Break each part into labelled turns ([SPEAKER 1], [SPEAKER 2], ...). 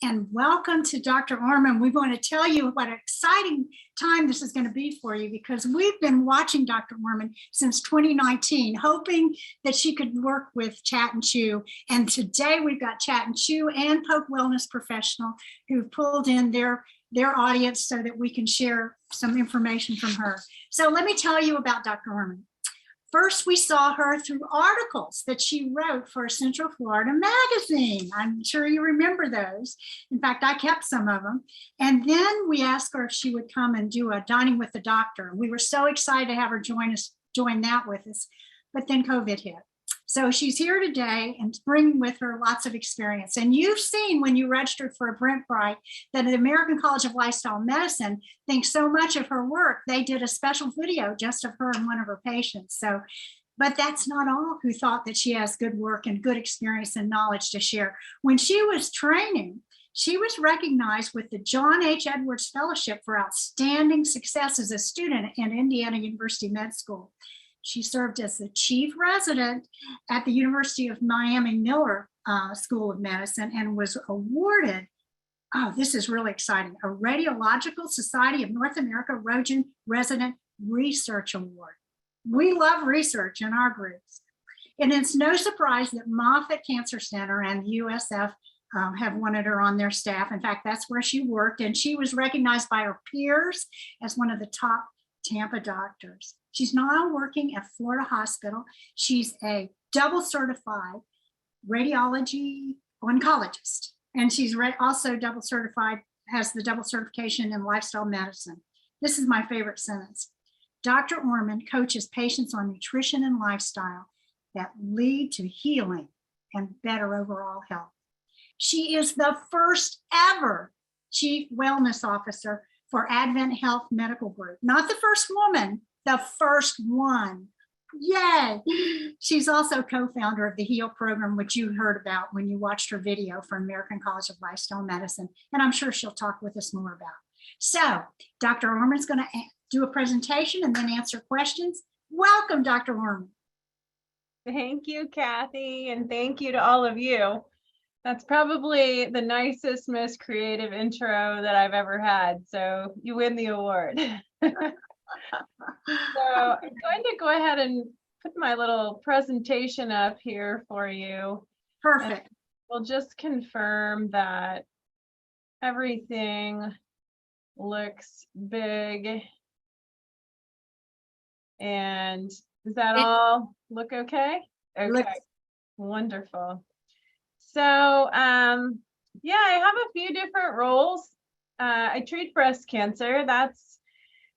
[SPEAKER 1] and welcome to Dr. Orman. We want to tell you what an exciting time this is going to be for you, because we've been watching Dr. Orman since 2019, hoping that she could work with Chat and Chew. And today we've got Chat and Chew and Polk Wellness Professional who've pulled in their audience so that we can share some information from her. So let me tell you about Dr. Orman. First, we saw her through articles that she wrote for Central Florida Magazine. I'm sure you remember those. In fact, I kept some of them. And then we asked her if she would come and do a Dining with the Doctor. We were so excited to have her join that with us, but then COVID hit. So she's here today and bringing with her lots of experience. And you've seen when you registered for a Brentbright that the American College of Lifestyle Medicine thinks so much of her work, they did a special video just of her and one of her patients. So, but that's not all who thought that she has good work and good experience and knowledge to share. When she was training, she was recognized with the John H. Edwards Fellowship for Outstanding Success as a student at Indiana University Med School. She served as the chief resident at the University of Miami Miller School of Medicine and was awarded, oh, this is really exciting, a Radiological Society of North America Resident Research Award. We love research in our groups. And it's no surprise that Moffitt Cancer Center and USF have wanted her on their staff. In fact, that's where she worked, and she was recognized by her peers as one of the top Tampa doctors. She's now working at Florida Hospital. She's a double certified radiology oncologist, and she's also double certified, has the double certification in lifestyle medicine. This is my favorite sentence. Dr. Orman coaches patients on nutrition and lifestyle that lead to healing and better overall health. She is the first ever Chief Wellness Officer for Advent Health Medical Group. Not the first woman, the first one. Yay! She's also co-founder of the HEAL program, which you heard about when you watched her video for American College of Lifestyle Medicine. And I'm sure she'll talk with us more about. So Dr. Orman's going to do a presentation and then answer questions. Welcome, Dr. Orman.
[SPEAKER 2] Thank you, Kathy, and thank you to all of you. That's probably the nicest, most creative intro that I've ever had. So you win the award. So I'm going to go ahead and put my little presentation up here for you.
[SPEAKER 1] Perfect.
[SPEAKER 2] And we'll just confirm that everything looks big. And does that all look okay? Okay, wonderful. So, yeah, I have a few different roles. I treat breast cancer. That's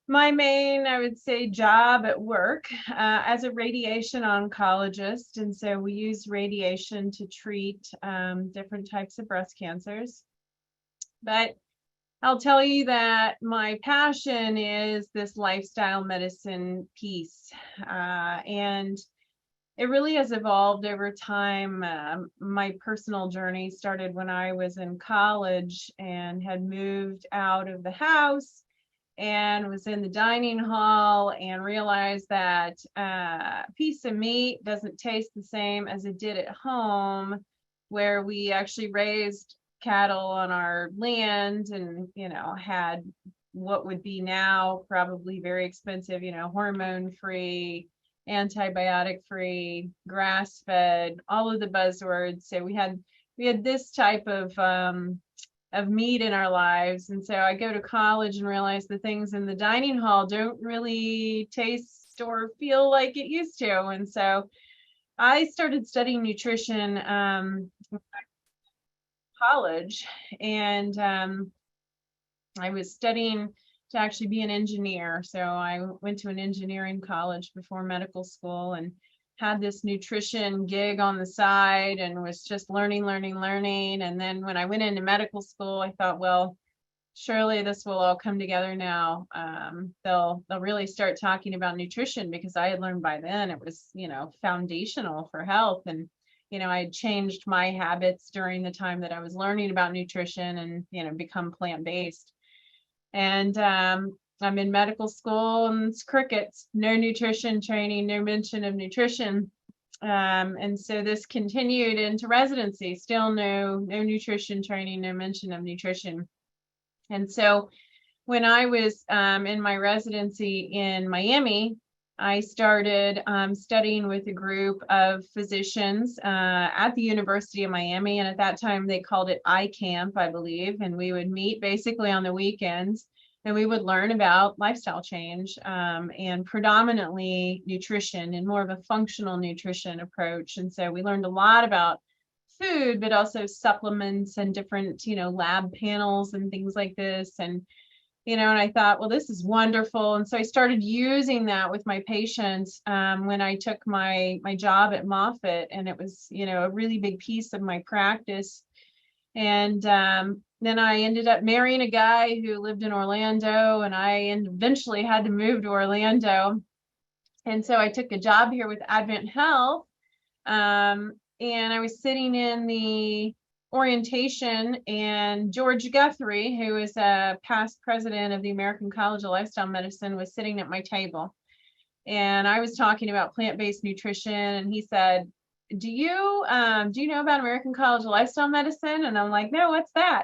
[SPEAKER 2] my main, I would say, job at work as a radiation oncologist. And so we use radiation to treat different types of breast cancers. But I'll tell you that my passion is this lifestyle medicine piece. And it really has evolved over time. My personal journey started when I was in college and had moved out of the house and was in the dining hall and realized that a piece of meat doesn't taste the same as it did at home, where we actually raised cattle on our land and, you know, had what would be now probably very expensive, you know, hormone-free, antibiotic-free, grass-fed, all of the buzzwords. So we had this type of meat in our lives. And so I go to college and realize the things in the dining hall don't really taste or feel like it used to. And so I started studying nutrition in college, and I was studying to actually be an engineer. So I went to an engineering college before medical school and had this nutrition gig on the side and was just learning. And then when I went into medical school, I thought, well, surely this will all come together now. They'll really start talking about nutrition, because I had learned by then it was, you know, foundational for health. And, you know, I had changed my habits during the time that I was learning about nutrition and, you know, become plant-based. And I'm in medical school and it's crickets, no nutrition training, no mention of nutrition. And so this continued into residency, still no nutrition training, no mention of nutrition. And so when I was in my residency in Miami, I started studying with a group of physicians at the University of Miami. And at that time, they called it iCamp, I believe. And we would meet basically on the weekends, and we would learn about lifestyle change and predominantly nutrition and more of a functional nutrition approach. And so we learned a lot about food, but also supplements and different, lab panels and things like this. And and I thought, well, this is wonderful. And so I started using that with my patients when I took my job at Moffitt, and it was, a really big piece of my practice. And then I ended up marrying a guy who lived in Orlando, and I eventually had to move to Orlando. And so I took a job here with Advent Health, and I was sitting in the orientation, and George Guthrie, who is a past president of the American College of Lifestyle Medicine, was sitting at my table. And I was talking about plant-based nutrition, and he said, do you know about American College of Lifestyle Medicine? And I'm like, no, what's that?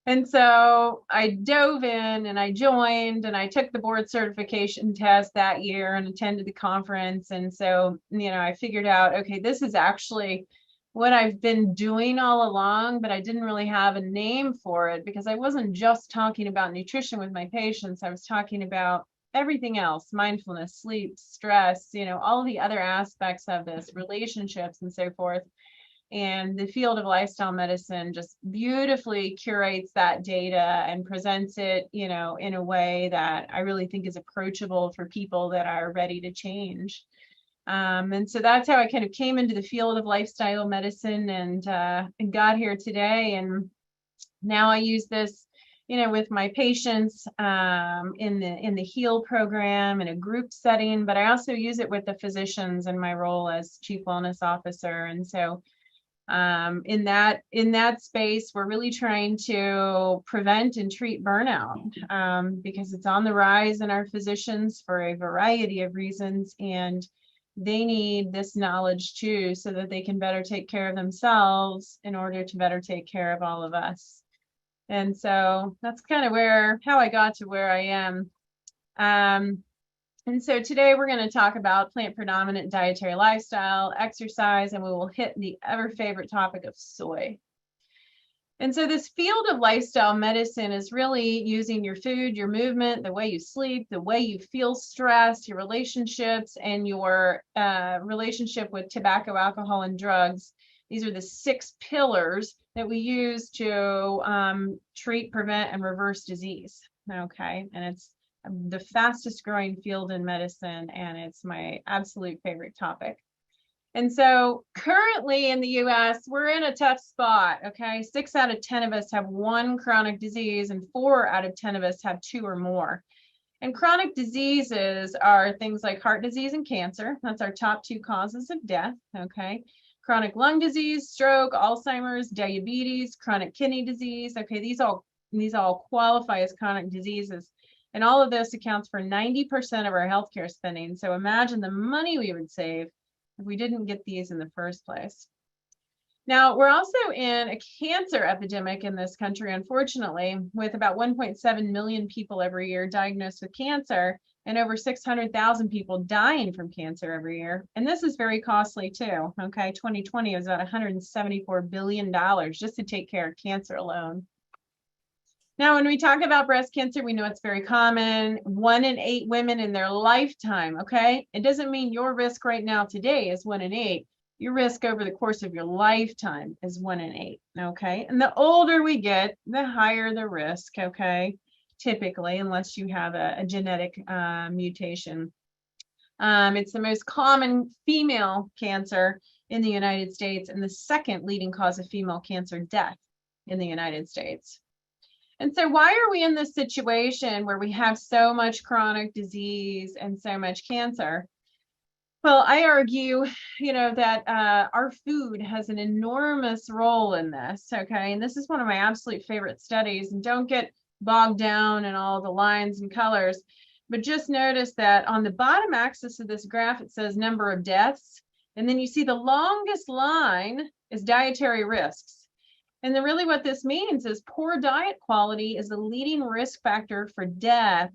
[SPEAKER 2] And so I dove in and I joined, and I took the board certification test that year and attended the conference. And so, I figured out, okay, this is actually what I've been doing all along, but I didn't really have a name for it because I wasn't just talking about nutrition with my patients. I was talking about everything else: mindfulness, sleep, stress, all the other aspects of this, relationships, and so forth. And the field of lifestyle medicine just beautifully curates that data and presents it, in a way that I really think is approachable for people that are ready to change. And so that's how I kind of came into the field of lifestyle medicine and got here today. And now I use this, with my patients in the HEAL program in a group setting, but I also use it with the physicians in my role as Chief Wellness Officer. And so in that space, we're really trying to prevent and treat burnout because it's on the rise in our physicians for a variety of reasons, and they need this knowledge too, so that they can better take care of themselves in order to better take care of all of us. And so that's kind of how I got to where I am. And so today we're going to talk about plant predominant dietary lifestyle, exercise, and we will hit the ever favorite topic of soy. And so this field of lifestyle medicine is really using your food, your movement, the way you sleep, the way you feel stressed, your relationships, and your relationship with tobacco, alcohol, and drugs. These are the 6 pillars that we use to treat, prevent, and reverse disease. Okay, and it's the fastest growing field in medicine, and it's my absolute favorite topic. And so currently in the US, we're in a tough spot, okay? 6 out of 10 of us have 1 chronic disease, and 4 out of 10 of us have 2 or more. And chronic diseases are things like heart disease and cancer. That's our top 2 causes of death, okay? Chronic lung disease, stroke, Alzheimer's, diabetes, chronic kidney disease. Okay, these all qualify as chronic diseases. And all of this accounts for 90% of our healthcare spending. So imagine the money we would save if we didn't get these in the first place. Now, we're also in a cancer epidemic in this country, unfortunately, with about 1.7 million people every year diagnosed with cancer and over 600,000 people dying from cancer every year. And this is very costly too, okay? 2020 was about $174 billion just to take care of cancer alone. Now, when we talk about breast cancer, we know it's very common. 1 in 8 women in their lifetime, okay? It doesn't mean your risk right now today is 1 in 8. Your risk over the course of your lifetime is 1 in 8, okay? And the older we get, the higher the risk, okay? Typically, unless you have a genetic mutation. It's the most common female cancer in the United States and the 2nd leading cause of female cancer death in the United States. And so why are we in this situation where we have so much chronic disease and so much cancer? Well, I argue, that our food has an enormous role in this, okay? And this is one of my absolute favorite studies. And don't get bogged down in all the lines and colors, but just notice that on the bottom axis of this graph, it says number of deaths. And then you see the longest line is dietary risks. And then really what this means is poor diet quality is the leading risk factor for death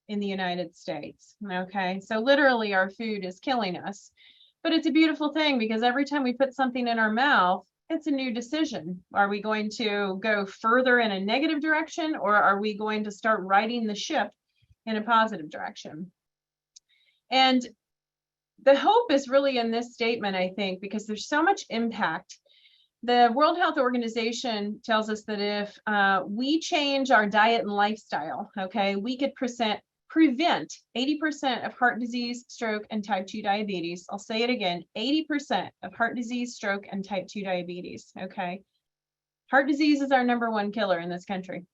[SPEAKER 2] in the United States. Okay, so literally our food is killing us. But it's a beautiful thing because every time we put something in our mouth, it's a new decision. Are we going to go further in a negative direction, or are we going to start righting the ship in a positive direction? And the hope is really in this statement, I think, because there's so much impact. The World Health Organization tells us that if we change our diet and lifestyle, okay, we could prevent 80% of heart disease, stroke, and type 2 diabetes. I'll say it again, 80% of heart disease, stroke, and type 2 diabetes, okay? Heart disease is our #1 killer in this country.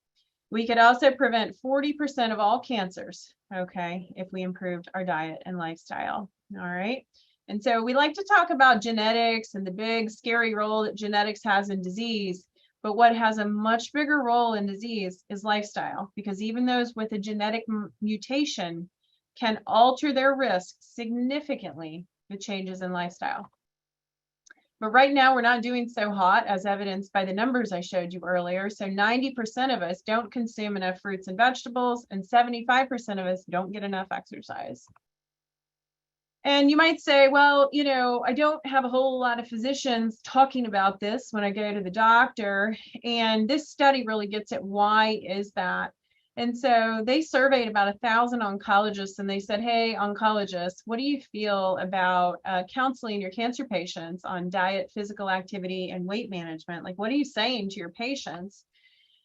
[SPEAKER 2] We could also prevent 40% of all cancers, okay, if we improved our diet and lifestyle, all right? And so we like to talk about genetics and the big scary role that genetics has in disease, but what has a much bigger role in disease is lifestyle, because even those with a genetic mutation can alter their risk significantly with changes in lifestyle. But right now we're not doing so hot, as evidenced by the numbers I showed you earlier. So 90% of us don't consume enough fruits and vegetables, and 75% of us don't get enough exercise. And you might say, well, you know, I don't have a whole lot of physicians talking about this when I go to the doctor. And this study really gets at why is that. And so they surveyed about 1,000 oncologists, and they said, hey, oncologists, what do you feel about counseling your cancer patients on diet, physical activity, and weight management? Like, what are you saying to your patients?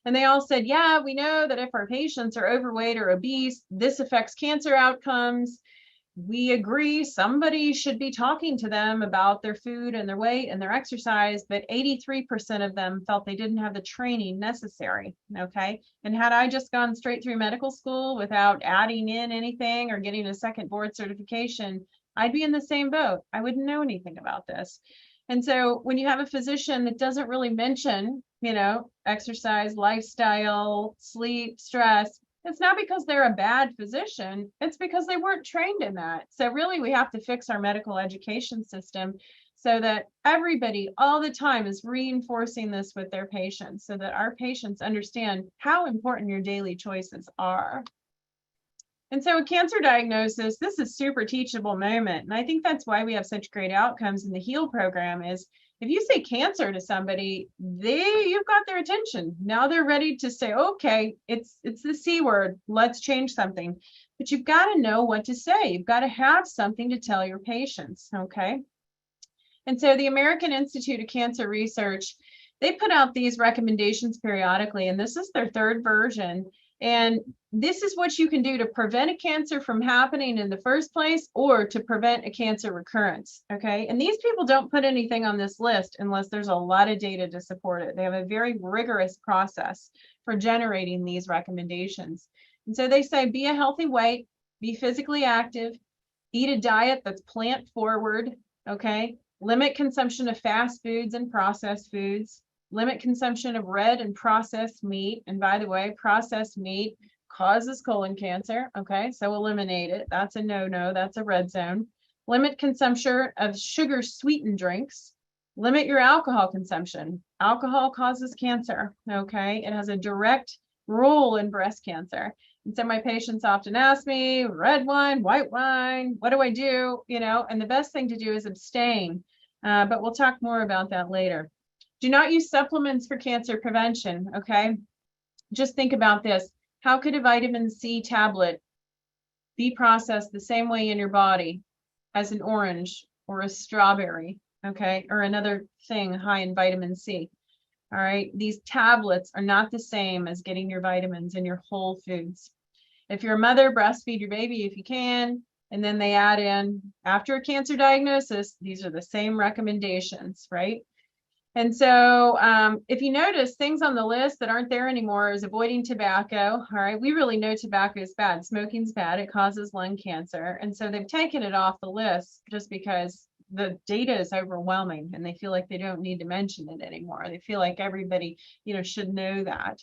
[SPEAKER 2] And they all said, yeah, we know that if our patients are overweight or obese, this affects cancer outcomes. We agree somebody should be talking to them about their food and their weight and their exercise, but 83% of them felt they didn't have the training necessary, okay? And had I just gone straight through medical school without adding in anything or getting a second board certification, I'd be in the same boat. I wouldn't know anything about this. And so when you have a physician that doesn't really mention, you know, exercise, lifestyle, sleep, stress, it's not because they're a bad physician, it's because they weren't trained in that. So really we have to fix our medical education system so that everybody all the time is reinforcing this with their patients so that our patients understand how important your daily choices are. And so a cancer diagnosis, this is super teachable moment. And I think that's why we have such great outcomes in the HEAL program is if you say cancer to somebody, you've got their attention. Now they're ready to say, okay, it's the C word, let's change something. But you've got to know what to say. You've got to have something to tell your patients, okay? And so the American Institute of Cancer Research, they put out these recommendations periodically, and this is their 3rd version. And this is what you can do to prevent a cancer from happening in the first place or to prevent a cancer recurrence, okay? And these people don't put anything on this list unless there's a lot of data to support it. They have a very rigorous process for generating these recommendations. And so they say, be a healthy weight, be physically active, eat a diet that's plant forward, okay? Limit consumption of fast foods and processed foods. Limit consumption of red and processed meat. And by the way, processed meat causes colon cancer. Okay, so eliminate it. That's a no-no. That's a red zone. Limit consumption of sugar sweetened drinks. Limit your alcohol consumption. Alcohol causes cancer. Okay, it has a direct role in breast cancer. And so my patients often ask me, red wine, white wine, what do I do? You know, and the best thing to do is abstain. But we'll talk more about that later. Do not use supplements for cancer prevention, okay? Just think about this. How could a vitamin C tablet be processed the same way in your body as an orange or a strawberry, okay? Or another thing high in vitamin C, all right? These tablets are not the same as getting your vitamins in your whole foods. If you're a mother, breastfeed your baby if you can, and then they add in, after a cancer diagnosis, these are the same recommendations, right? And so if you notice things on the list that aren't there anymore is avoiding tobacco. All right, we really know tobacco is bad. Smoking's bad. It causes lung cancer. And so they've taken it off the list just because the data is overwhelming and they feel like they don't need to mention it anymore. They feel like everybody, you know, should know that.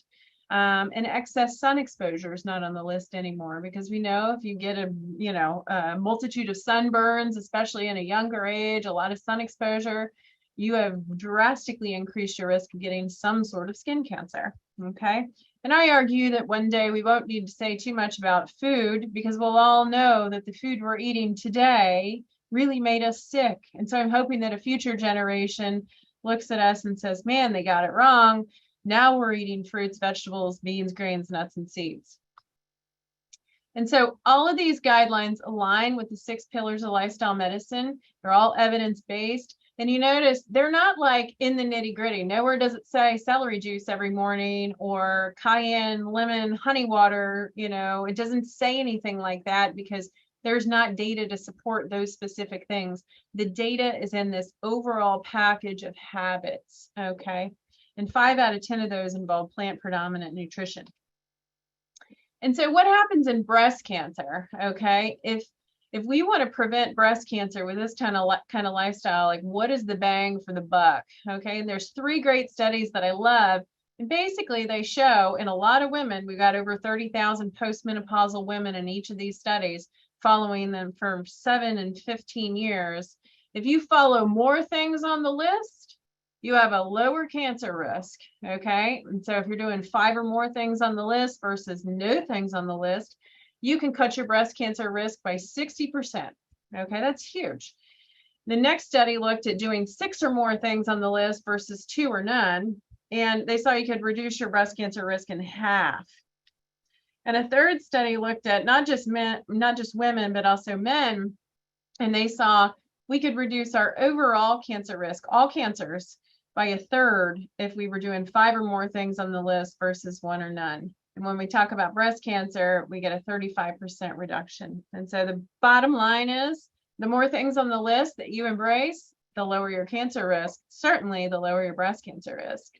[SPEAKER 2] And excess sun exposure is not on the list anymore, because we know if you get a multitude of sunburns, especially in a younger age, a lot of sun exposure, you have drastically increased your risk of getting some sort of skin cancer. Okay. And I argue that one day we won't need to say too much about food, because we'll all know that the food we're eating today really made us sick. And so I'm hoping that a future generation looks at us and says, man, they got it wrong. Now we're eating fruits, vegetables, beans, grains, nuts, and seeds. And so all of these guidelines align with the 6 pillars of lifestyle medicine. They're all evidence-based. And you notice they're not like in the nitty-gritty. Nowhere does it say celery juice every morning or cayenne, lemon, honey water. It doesn't say anything like that, because there's not data to support those specific things. The data is in this overall package of habits, okay? And 5 out of 10 of those involve plant predominant nutrition. And so what happens in breast cancer, okay? If we want to prevent breast cancer with this kind of lifestyle, like, what is the bang for the buck, okay? And there's 3 great studies that I love. And basically they show in a lot of women, we got over 30,000 postmenopausal women in each of these studies, following them for 7 and 15 years. If you follow more things on the list, you have a lower cancer risk, okay? And so if you're doing 5 or more things on the list versus no things on the list, you can cut your breast cancer risk by 60%, okay? That's huge. The next study looked at doing 6 or more things on the list versus 2 or none, and they saw you could reduce your breast cancer risk in half. And a third study looked at not just women, but also men, and they saw we could reduce our overall cancer risk, all cancers, by 1/3 if we were doing 5 or more things on the list versus 1 or none. And when we talk about breast cancer, we get a 35% reduction. And so the bottom line is, the more things on the list that you embrace, the lower your cancer risk, certainly the lower your breast cancer risk.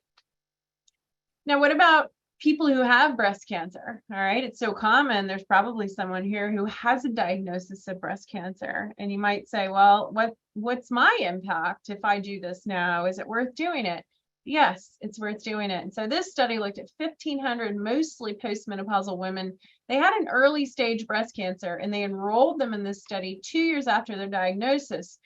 [SPEAKER 2] Now, what about people who have breast cancer? All right, it's so common. There's probably someone here who has a diagnosis of breast cancer. And you might say, well, what's my impact if I do this now? Is it worth doing it? Yes, it's worth doing it. And so this study looked at 1,500 mostly postmenopausal women. They had an early stage breast cancer, and they enrolled them in this study 2 years after their diagnosis.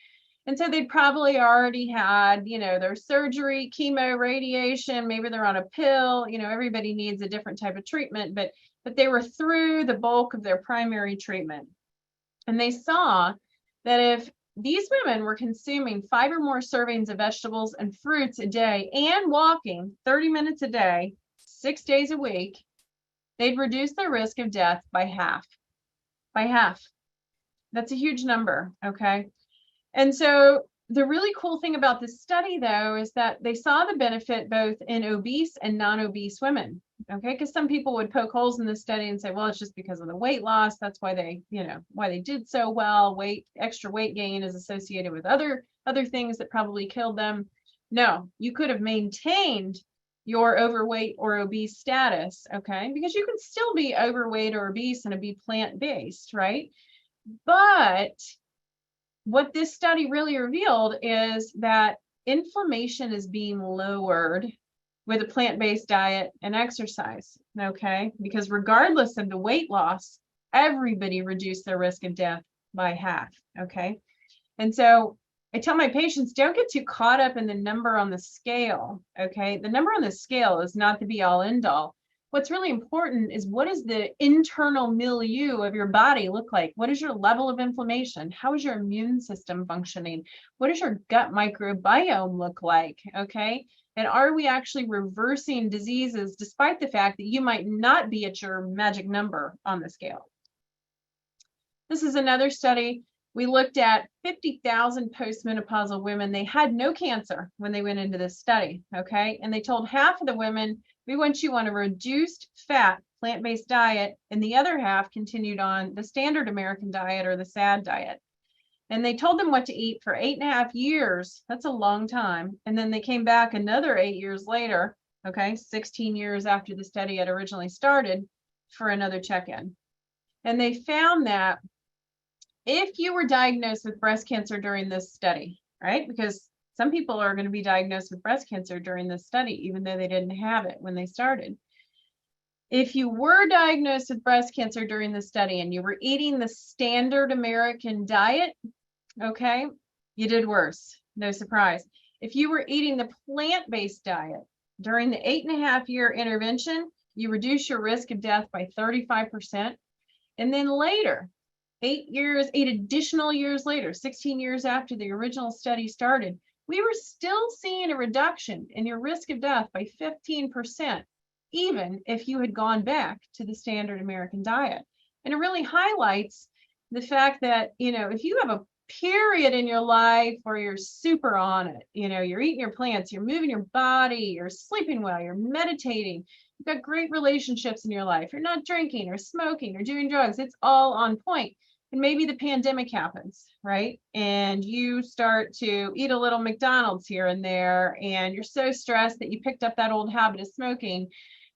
[SPEAKER 2] And so they'd probably already had, their surgery, chemo, radiation, maybe they're on a pill, everybody needs a different type of treatment, but they were through the bulk of their primary treatment. And they saw that if these women were consuming 5 or more servings of vegetables and fruits a day and walking 30 minutes a day, 6 days a week, they'd reduce their risk of death by half. By half. That's a huge number, okay? And so the really cool thing about this study, though, is that they saw the benefit both in obese and non-obese women, okay? Because some people would poke holes in this study and say, well, it's just because of the weight loss. That's why they did so well. Extra weight gain is associated with other things that probably killed them. No, you could have maintained your overweight or obese status, okay? Because you can still be overweight or obese and be plant-based, right? But what this study really revealed is that inflammation is being lowered with a plant-based diet and exercise, okay? Because regardless of the weight loss, everybody reduced their risk of death by half, okay? And so I tell my patients, don't get too caught up in the number on the scale, okay? The number on the scale is not the be-all, end-all. What's really important is, what is the internal milieu of your body look like? What is your level of inflammation? How is your immune system functioning? What does your gut microbiome look like, okay? And are we actually reversing diseases despite the fact that you might not be at your magic number on the scale? This is another study. We looked at 50,000 postmenopausal women. They had no cancer when they went into this study, okay? And they told half of the women, we want you on a reduced fat plant-based diet, and the other half continued on the standard American diet or the SAD diet. And they told them what to eat for 8.5 years. That's a long time. And then they came back another 8 years later, okay, 16 years after the study had originally started, for another check-in. And they found that if you were diagnosed with breast cancer during this study, right? Because some people are going to be diagnosed with breast cancer during this study, even though they didn't have it when they started. If you were diagnosed with breast cancer during the study and you were eating the standard American diet, okay, you did worse. No surprise. If you were eating the plant-based diet during the 8.5-year intervention, you reduce your risk of death by 35%. And then later, 8 additional years later, 16 years after the original study started, we were still seeing a reduction in your risk of death by 15%, even if you had gone back to the standard American diet. And it really highlights the fact that, if you have a period in your life where you're super on it, you're eating your plants, you're moving your body, you're sleeping well, you're meditating, you've got great relationships in your life, you're not drinking or smoking or doing drugs, it's all on point. And maybe the pandemic happens, right? And you start to eat a little McDonald's here and there, and you're so stressed that you picked up that old habit of smoking,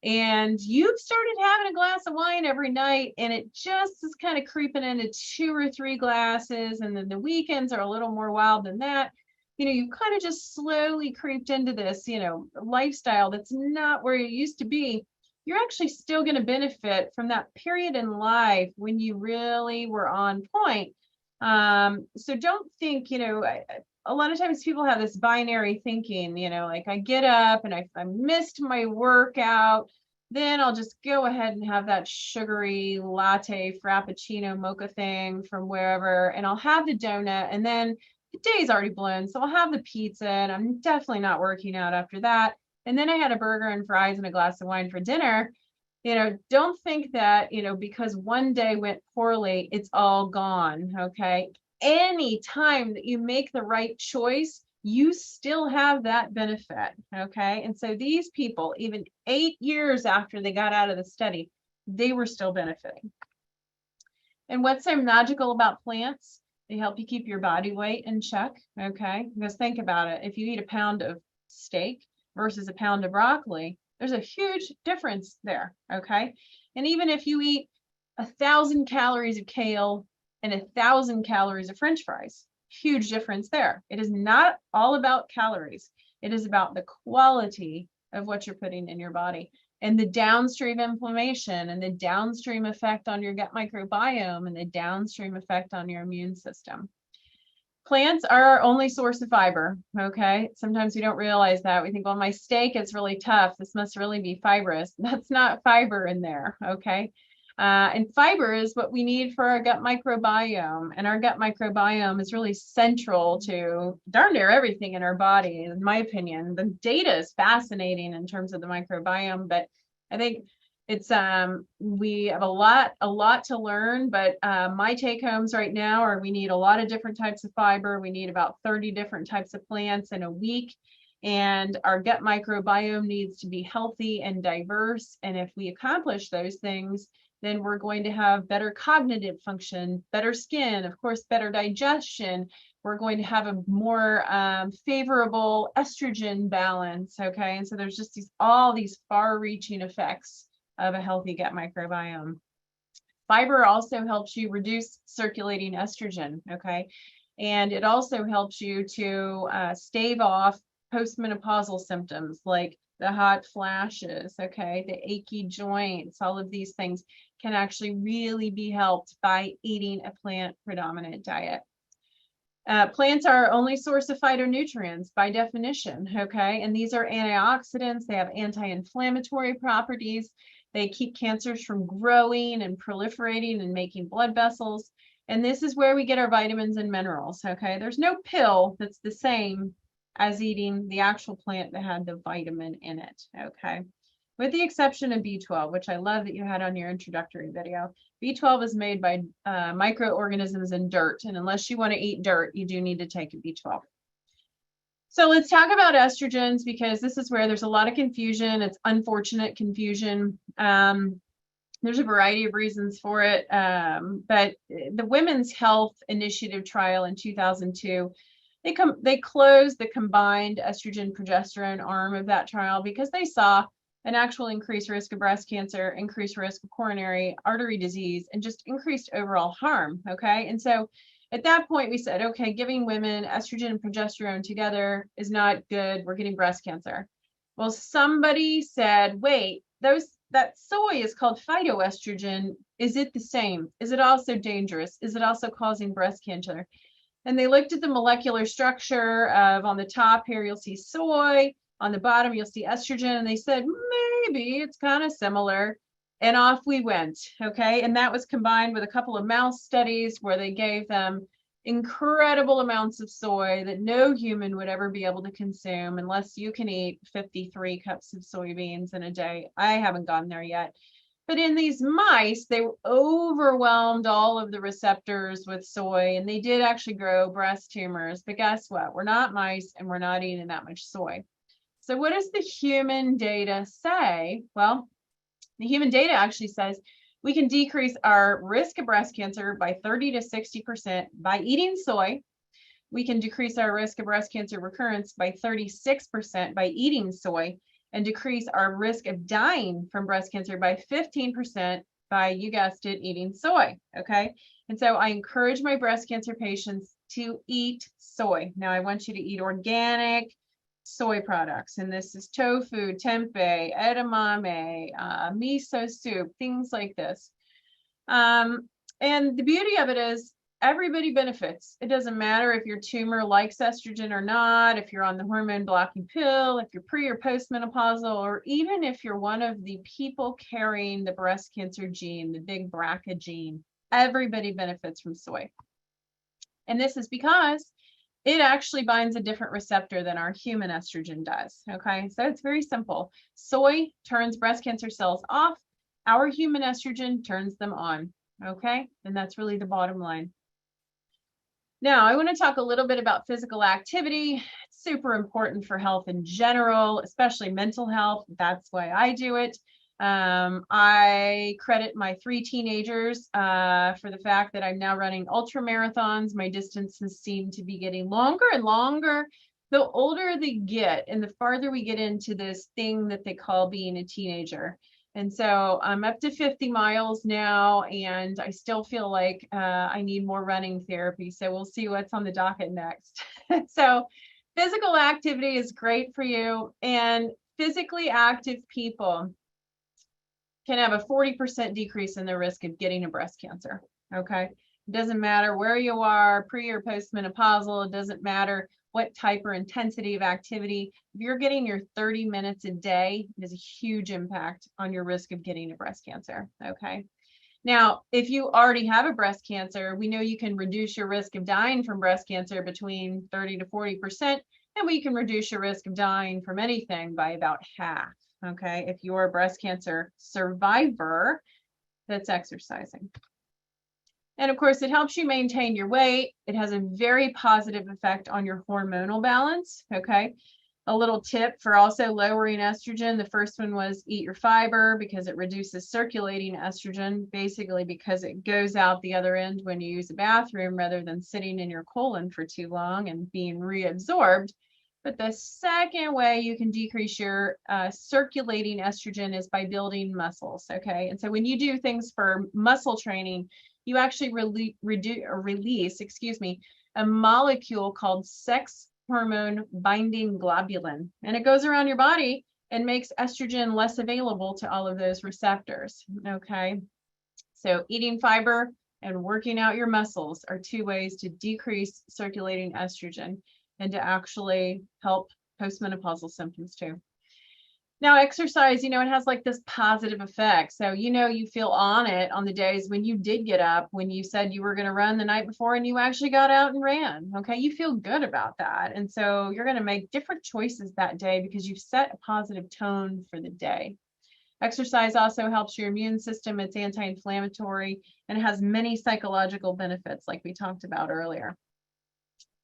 [SPEAKER 2] and you've started having a glass of wine every night, and it just is kind of creeping into 2 or 3 glasses, and then the weekends are a little more wild than that. You kind of just slowly creeped into this, lifestyle that's not where you used to be. You're actually still going to benefit from that period in life when you really were on point. So don't think, a lot of times people have this binary thinking, like I get up and I missed my workout, then I'll just go ahead and have that sugary latte, frappuccino, mocha thing from wherever, and I'll have the donut, and then the day's already blown, so I'll have the pizza, and I'm definitely not working out after that. And then I had a burger and fries and a glass of wine for dinner. Don't think that, because one day went poorly, it's all gone, okay? Any time that you make the right choice, you still have that benefit, okay? And so these people, even 8 years after they got out of the study, they were still benefiting. And what's so magical about plants? They help you keep your body weight in check, okay? Because think about it. If you eat a pound of steak versus a pound of broccoli, there's a huge difference there, okay? And even if you eat 1,000 calories of kale and 1,000 calories of French fries, huge difference there. It is not all about calories. It is about the quality of what you're putting in your body and the downstream inflammation and the downstream effect on your gut microbiome and the downstream effect on your immune system. Plants are our only source of fiber, okay? Sometimes we don't realize that. We think, well, my steak is really tough. This must really be fibrous. That's not fiber in there, okay? And fiber is what we need for our gut microbiome. And our gut microbiome is really central to darn near everything in our body, in my opinion. The data is fascinating in terms of the microbiome, but I think it's we have a lot to learn, but my take homes right now are we need a lot of different types of fiber. We need about 30 different types of plants in a week. And our gut microbiome needs to be healthy and diverse. And if we accomplish those things, then we're going to have better cognitive function, better skin, of course, better digestion. We're going to have a more favorable estrogen balance, okay? And so there's just all these far-reaching effects of a healthy gut microbiome. Fiber also helps you reduce circulating estrogen, okay? And it also helps you to stave off postmenopausal symptoms like the hot flashes, okay, the achy joints, all of these things can actually really be helped by eating a plant predominant diet. Plants are our only source of phytonutrients by definition, okay? And these are antioxidants. They have anti-inflammatory properties. They keep cancers from growing and proliferating and making blood vessels. And this is where we get our vitamins and minerals, okay? There's no pill that's the same as eating the actual plant that had the vitamin in it, okay? With the exception of B12, which I love that you had on your introductory video. B12 is made by microorganisms in dirt, and unless you want to eat dirt, you do need to take a B12. So let's talk about estrogens, because this is where there's a lot of confusion. It's unfortunate confusion. There's a variety of reasons for it, but the Women's Health Initiative trial in 2002, they closed the combined estrogen progesterone arm of that trial because they saw an actual increased risk of breast cancer, increased risk of coronary artery disease, and just increased overall harm, okay? And so at that point we said, okay, giving women estrogen and progesterone together is not good, we're getting breast cancer. Well, somebody said, wait, those that soy is called phytoestrogen. Is it the same? Is it also dangerous? Is it also causing breast cancer? And they looked at the molecular structure of, on the top here, you'll see soy. On the bottom, you'll see estrogen. And they said, maybe it's kind of similar. And off we went, okay? And that was combined with a couple of mouse studies where they gave them incredible amounts of soy that no human would ever be able to consume unless you can eat 53 cups of soybeans in a day. I haven't gone there yet. But in these mice, they overwhelmed all of the receptors with soy, and they did actually grow breast tumors. But guess what? We're not mice, and we're not eating that much soy. So what does the human data say? Well, the human data actually says we can decrease our risk of breast cancer by 30 to 60% by eating soy. We can decrease our risk of breast cancer recurrence by 36% by eating soy, and decrease our risk of dying from breast cancer by 15% by, you guessed it, eating soy, okay? And so I encourage my breast cancer patients to eat soy. Now I want you to eat organic soy products, and this is tofu, tempeh, edamame, miso soup, things like this. And the beauty of it is everybody benefits. It doesn't matter if your tumor likes estrogen or not, if you're on the hormone blocking pill, if you're pre or postmenopausal, or even if you're one of the people carrying the breast cancer gene, the big BRCA gene. Everybody benefits from soy. And this is because it actually binds a different receptor than our human estrogen does, okay? So it's very simple. Soy turns breast cancer cells off. Our human estrogen turns them on, okay? And that's really the bottom line. Now, I want to talk a little bit about physical activity. It's super important for health in general, especially mental health. That's why I do it. I credit my 3 teenagers for the fact that I'm now running ultra marathons. My distances seem to be getting longer and longer the older they get and the farther we get into this thing that they call being a teenager. And so I'm up to 50 miles now, and I still feel like I need more running therapy. So we'll see what's on the docket next. So physical activity is great for you, and physically active people can have a 40% decrease in the risk of getting a breast cancer, okay? It doesn't matter where you are, pre or postmenopausal, it doesn't matter what type or intensity of activity. If you're getting your 30 minutes a day, it has a huge impact on your risk of getting a breast cancer, okay? Now, if you already have a breast cancer, we know you can reduce your risk of dying from breast cancer between 30 to 40%, and we can reduce your risk of dying from anything by about half. Okay, if you're a breast cancer survivor that's exercising. And of course, it helps you maintain your weight. It has a very positive effect on your hormonal balance. Okay, a little tip for also lowering estrogen. The first one was eat your fiber because it reduces circulating estrogen, basically because it goes out the other end when you use a bathroom rather than sitting in your colon for too long and being reabsorbed. But the second way you can decrease your circulating estrogen is by building muscles, okay? And so when you do things for muscle training, you actually release, a molecule called sex hormone binding globulin. And it goes around your body and makes estrogen less available to all of those receptors, okay? So eating fiber and working out your muscles are 2 ways to decrease circulating estrogen and to actually help postmenopausal symptoms too. Now, exercise, it has like this positive effect. So, you feel on it on the days when you did get up, when you said you were going to run the night before and you actually got out and ran. Okay. You feel good about that. And so you're going to make different choices that day because you've set a positive tone for the day. Exercise also helps your immune system. It's anti-inflammatory and it has many psychological benefits like we talked about earlier.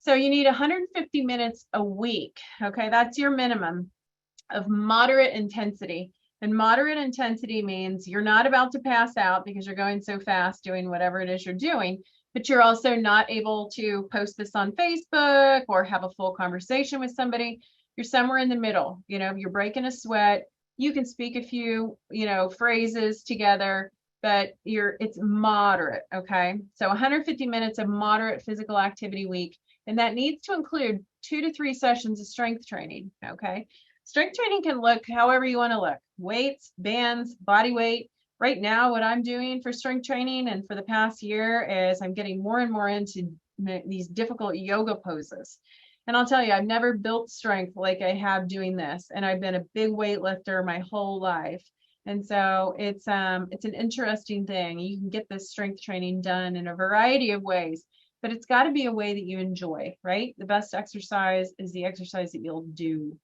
[SPEAKER 2] So you need 150 minutes a week, okay? That's your minimum of moderate intensity. And moderate intensity means you're not about to pass out because you're going so fast doing whatever it is you're doing, but you're also not able to post this on Facebook or have a full conversation with somebody. You're somewhere in the middle, you're breaking a sweat. You can speak a few, phrases together, but it's moderate, okay? So 150 minutes of moderate physical activity week. And that needs to include 2 to 3 sessions of strength training, okay? Strength training can look however you want to look. Weights, bands, body weight. Right now, what I'm doing for strength training and for the past year is I'm getting more and more into these difficult yoga poses. And I'll tell you, I've never built strength like I have doing this. And I've been a big weightlifter my whole life. And so it's an interesting thing. You can get this strength training done in a variety of ways, but it's got to be a way that you enjoy, right? The best exercise is the exercise that you'll do.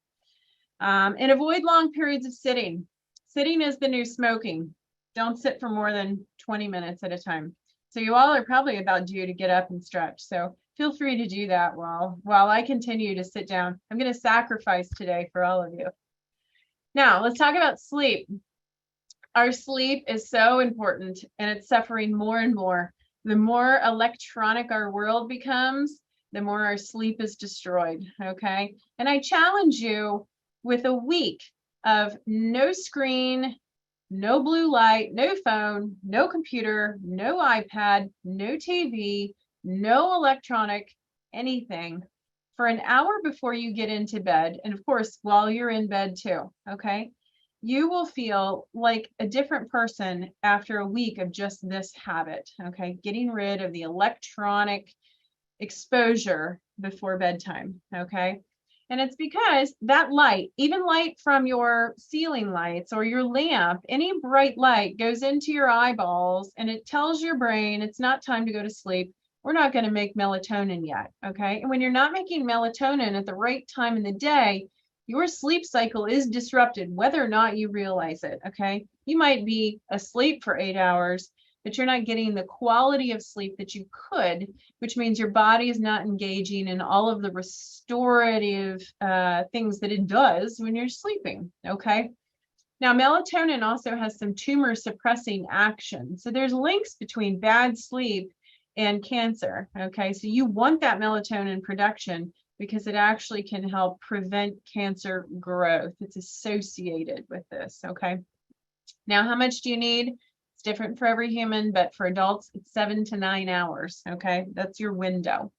[SPEAKER 2] And avoid long periods of sitting. Sitting is the new smoking. Don't sit for more than 20 minutes at a time. So you all are probably about due to get up and stretch. So feel free to do that while I continue to sit down. I'm going to sacrifice today for all of you. Now, let's talk about sleep. Our sleep is so important, and it's suffering more and more. The more electronic our world becomes, the more our sleep is destroyed, okay? And I challenge you with a week of no screen, no blue light, no phone, no computer, no iPad, no TV, no electronic, anything for an hour before you get into bed. And of course, while you're in bed too, okay? You will feel like a different person after a week of just this habit, okay? Getting rid of the electronic exposure before bedtime, okay? And it's because that light, even light from your ceiling lights or your lamp, any bright light goes into your eyeballs and it tells your brain it's not time to go to sleep. We're not going to make melatonin yet, okay? And when you're not making melatonin at the right time in the day, your sleep cycle is disrupted, whether or not you realize it, okay? You might be asleep for 8 hours, but you're not getting the quality of sleep that you could, which means your body is not engaging in all of the restorative things that it does when you're sleeping, okay? Now, melatonin also has some tumor suppressing action. So there's links between bad sleep and cancer, okay? So you want that melatonin production because it actually can help prevent cancer growth. It's associated with this, okay? Now, how much do you need? It's different for every human, but for adults, it's 7 to 9 hours, okay? That's your window.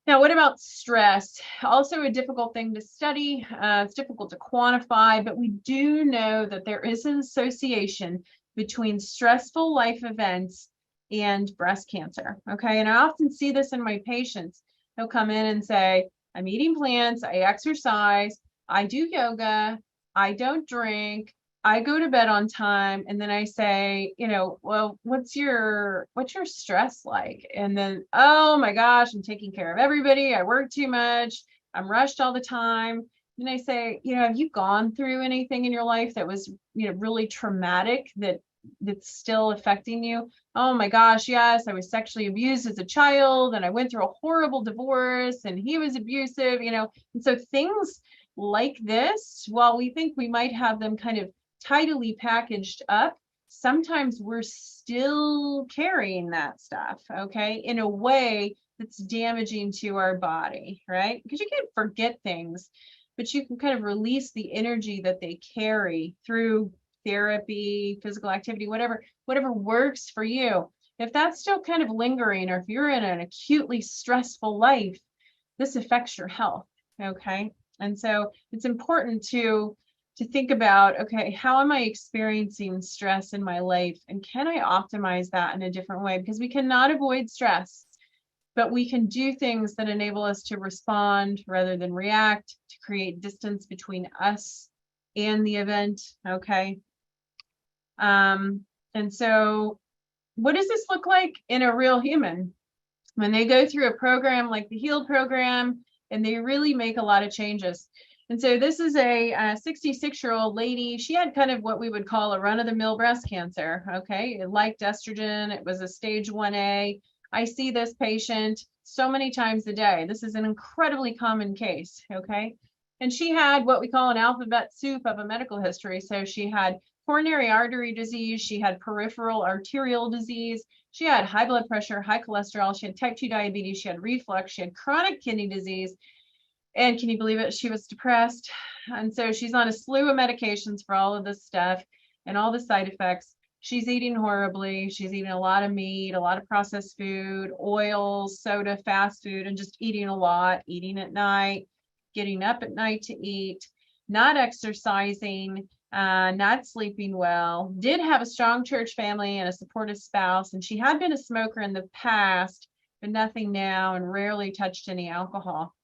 [SPEAKER 2] Now, what about stress? Also a difficult thing to study. It's difficult to quantify, but we do know that there is an association between stressful life events and breast cancer, okay? And I often see this in my patients. They'll come in and say, I'm eating plants, I exercise, I do yoga, I don't drink, I go to bed on time. And then I say, you know, well, what's your stress like? And then, oh my gosh, I'm taking care of everybody. I work too much. I'm rushed all the time. And I say, you know, have you gone through anything in your life that was, you know, really traumatic that's still affecting you? Oh my gosh, yes, I was sexually abused as a child and I went through a horrible divorce and he was abusive, you know. And so things like this, while we think we might have them kind of tidily packaged up, sometimes we're still carrying that stuff, okay, in a way that's damaging to our body, right? Because you can't forget things, but you can kind of release the energy that they carry through therapy, physical activity, whatever works for you. If that's still kind of lingering, or if you're in an acutely stressful life, this affects your health, okay? And so it's important to think about, okay, how am I experiencing stress in my life? And can I optimize that in a different way? Because we cannot avoid stress, but we can do things that enable us to respond rather than react, to create distance between us and the event, okay? And so what does this look like in a real human? When they go through a program like the HEAL program, and they really make a lot of changes. And so this is a 66-year-old lady. She had kind of what we would call a run-of-the-mill breast cancer, okay? It liked estrogen. It was a stage 1A. I see this patient so many times a day. This is an incredibly common case, okay? And she had what we call an alphabet soup of a medical history. So she had coronary artery disease. She had peripheral arterial disease. She had high blood pressure, high cholesterol. She had type 2 diabetes. She had reflux. She had chronic kidney disease. And can you believe it? She was depressed. And so she's on a slew of medications for all of this stuff and all the side effects. She's eating horribly. She's eating a lot of meat, a lot of processed food, oils, soda, fast food, and just eating a lot, eating at night. getting up at night to eat, not exercising, not sleeping well, did have a strong church family and a supportive spouse, and she had been a smoker in the past, but nothing now, and rarely touched any alcohol.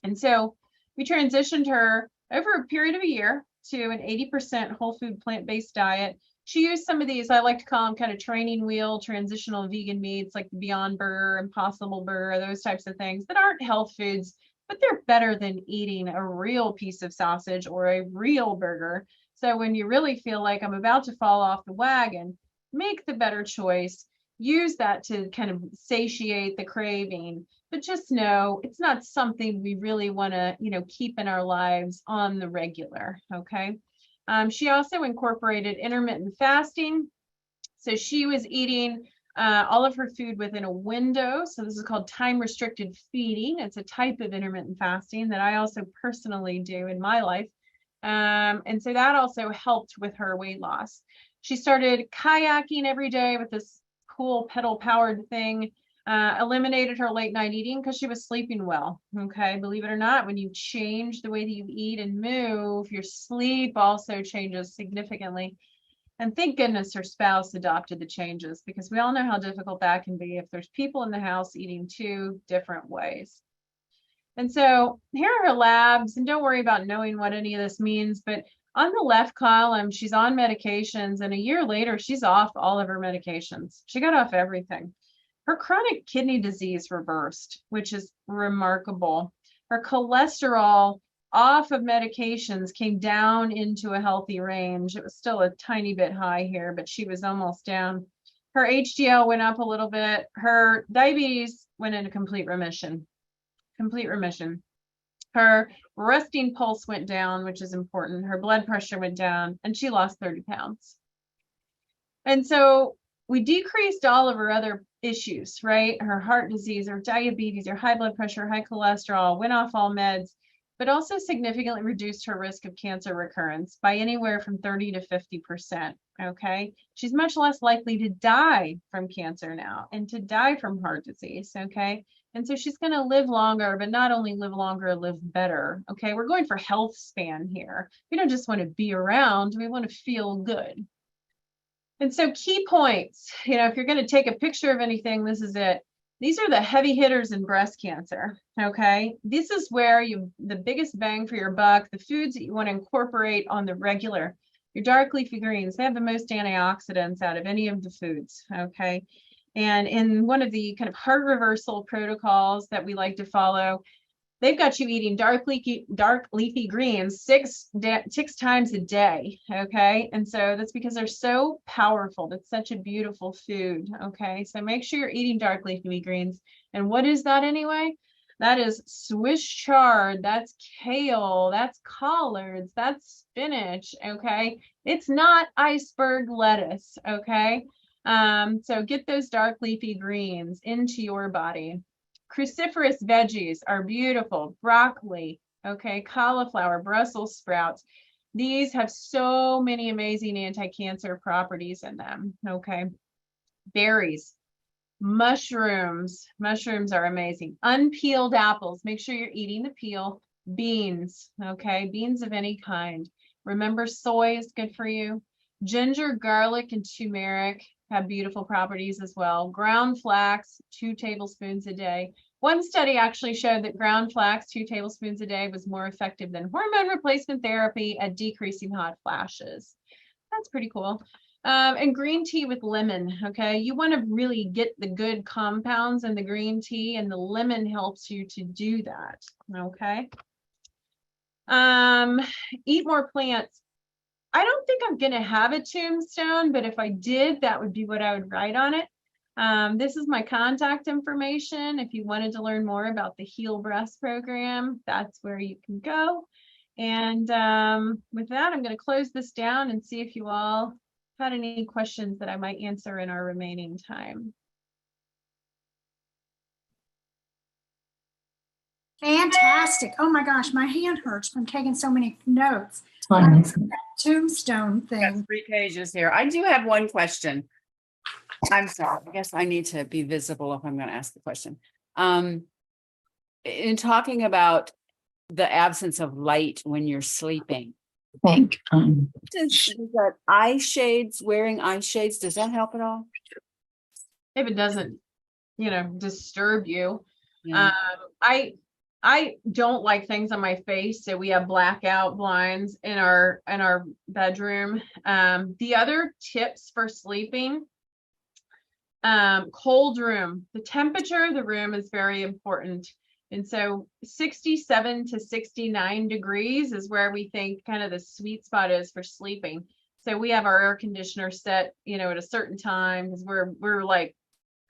[SPEAKER 2] And so we transitioned her over a period of a year to an 80% whole food plant-based diet. She used some of these, I like to call them kind of training wheel transitional vegan meats, like the Beyond Burger, Impossible Burger, those types of things that aren't health foods, but they're better than eating a real piece of sausage or a real burger. So when you really feel like I'm about to fall off the wagon, make the better choice. Use that to kind of satiate the craving, but just know it's not something we really want to, keep in our lives on the regular. Okay. She also incorporated intermittent fasting. So she was eating all of her food within a window. So this is called time restricted feeding. It's a type of intermittent fasting that I also personally do in my life. And so that also helped with her weight loss. She started kayaking every day with this cool pedal powered thing, eliminated her late night eating because she was sleeping well. Okay. Believe it or not, when you change the way that you eat and move, your sleep also changes significantly. And thank goodness her spouse adopted the changes, because we all know how difficult that can be if there's people in the house eating two different ways. And so here are her labs, and don't worry about knowing what any of this means, but on the left column, she's on medications, and a year later, she's off all of her medications. She got off everything. Her chronic kidney disease reversed, which is remarkable. Her cholesterol off of medications came down into a healthy range. It was still a tiny bit high here, but she was almost down. Her HDL went up a little bit. Her diabetes went into complete remission. Her resting pulse went down, which is important. Her blood pressure went down, and she lost 30 pounds. And so we decreased all of her other issues, right? Her heart disease, her diabetes, her high blood pressure, high cholesterol, went off all meds, but also significantly reduced her risk of cancer recurrence by anywhere from 30 to 50%. Okay. She's much less likely to die from cancer now and to die from heart disease. Okay. And so she's going to live longer, but not only live longer, live better. Okay. We're going for health span here. We don't just want to be around, we want to feel good. And so key points, if you're going to take a picture of anything, this is it. These are the heavy hitters in breast cancer. Okay. This is where the biggest bang for your buck, the foods that you want to incorporate on the regular. Your dark leafy greens, they have the most antioxidants out of any of the foods. Okay. And in one of the kind of heart reversal protocols that we like to follow, they've got you eating dark leafy greens six times a day. Okay. And so that's because they're so powerful. That's such a beautiful food. Okay. So make sure you're eating dark leafy greens. And what is that anyway? That is Swiss chard. That's kale. That's collards. That's spinach. Okay. It's not iceberg lettuce. Okay. So get those dark leafy greens into your body. Cruciferous veggies are beautiful. Broccoli, okay, cauliflower, Brussels sprouts. These have so many amazing anti-cancer properties in them, okay. Berries, mushrooms. Mushrooms are amazing. Unpeeled apples. Make sure you're eating the peel. Beans, okay, beans of any kind. Remember, soy is good for you. Ginger, garlic, and turmeric have beautiful properties as well. Ground flax, 2 tablespoons a day. One study actually showed that ground flax, 2 tablespoons a day, was more effective than hormone replacement therapy at decreasing hot flashes. That's pretty cool. And green tea with lemon, okay? You want to really get the good compounds in the green tea, and the lemon helps you to do that, okay? Eat more plants. I don't think I'm going to have a tombstone, but if I did, that would be what I would write on it. This is my contact information. If you wanted to learn more about the Heal Breast program, that's where you can go. And with that, I'm going to close this down and see if you all had any questions that I might answer in our remaining time.
[SPEAKER 1] Fantastic. Oh my gosh, my hand hurts from taking so many notes. Tombstone thing.
[SPEAKER 3] Got 3 pages here. I do have one question. I'm sorry. I guess I need to be visible if I'm going to ask the question. In talking about the absence of light when you're sleeping.
[SPEAKER 4] Think.
[SPEAKER 3] Does that eye shades, wearing eye shades, does that help at all?
[SPEAKER 2] If it doesn't, disturb you.
[SPEAKER 3] Yeah.
[SPEAKER 2] I don't like things on my face, so we have blackout blinds in our bedroom. The other tips for sleeping, cold room. The temperature of the room is very important. And so 67 to 69 degrees is where we think kind of the sweet spot is for sleeping. So we have our air conditioner set, at a certain time, because we're like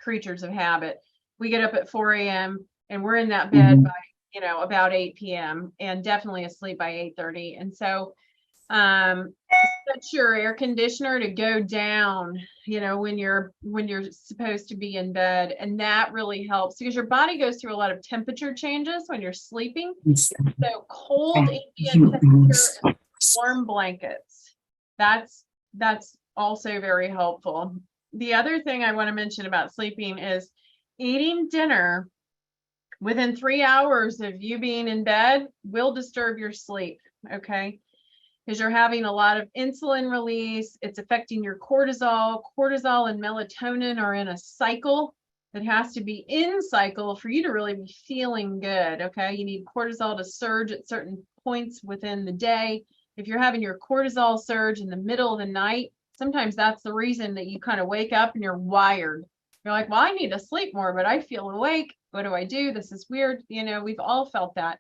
[SPEAKER 2] creatures of habit. We get up at 4 a.m. and we're in that bed by, about 8 p.m. and definitely asleep by 8:30. And so set your air conditioner to go down, when you're supposed to be in bed. And that really helps because your body goes through a lot of temperature changes when you're sleeping. So cold ambient temperature and warm blankets. That's also very helpful. The other thing I want to mention about sleeping is eating dinner within 3 hours of you being in bed will disturb your sleep. Okay. Because you're having a lot of insulin release. It's affecting your cortisol. Cortisol and melatonin are in a cycle that has to be in cycle for you to really be feeling good. Okay. You need cortisol to surge at certain points within the day. If you're having your cortisol surge in the middle of the night, sometimes that's the reason that you kind of wake up and you're wired. You're like, well, I need to sleep more, but I feel awake. What do I do? This is weird. We've all felt that.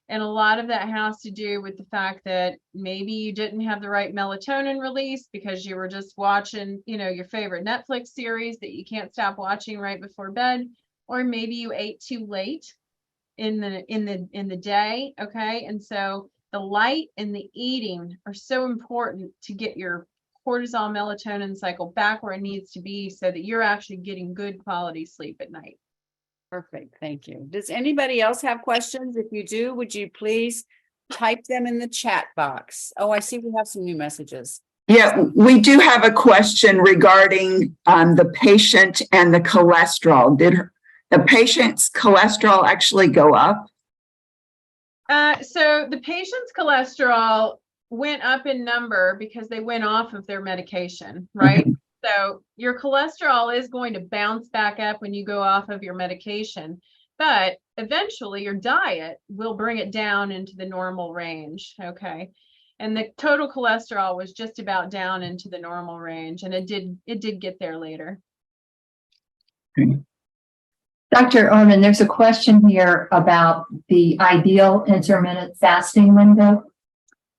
[SPEAKER 2] And a lot of that has to do with the fact that maybe you didn't have the right melatonin release because you were just watching, your favorite Netflix series that you can't stop watching right before bed, or maybe you ate too late in the day. Okay. And so the light and the eating are so important to get your cortisol melatonin cycle back where it needs to be so that you're actually getting good quality sleep at night.
[SPEAKER 3] Perfect. Thank you. Does anybody else have questions? If you do, would you please type them in the chat box? Oh, I see we have some new messages.
[SPEAKER 4] Yeah, we do have a question regarding the patient and the cholesterol. Did the patient's cholesterol actually go up?
[SPEAKER 2] So the patient's cholesterol went up in number because they went off of their medication, right? So your cholesterol is going to bounce back up when you go off of your medication, but eventually your diet will bring it down into the normal range. Okay. And the total cholesterol was just about down into the normal range, and it did get there later.
[SPEAKER 5] Dr. Orman, there's a question here about the ideal intermittent fasting window.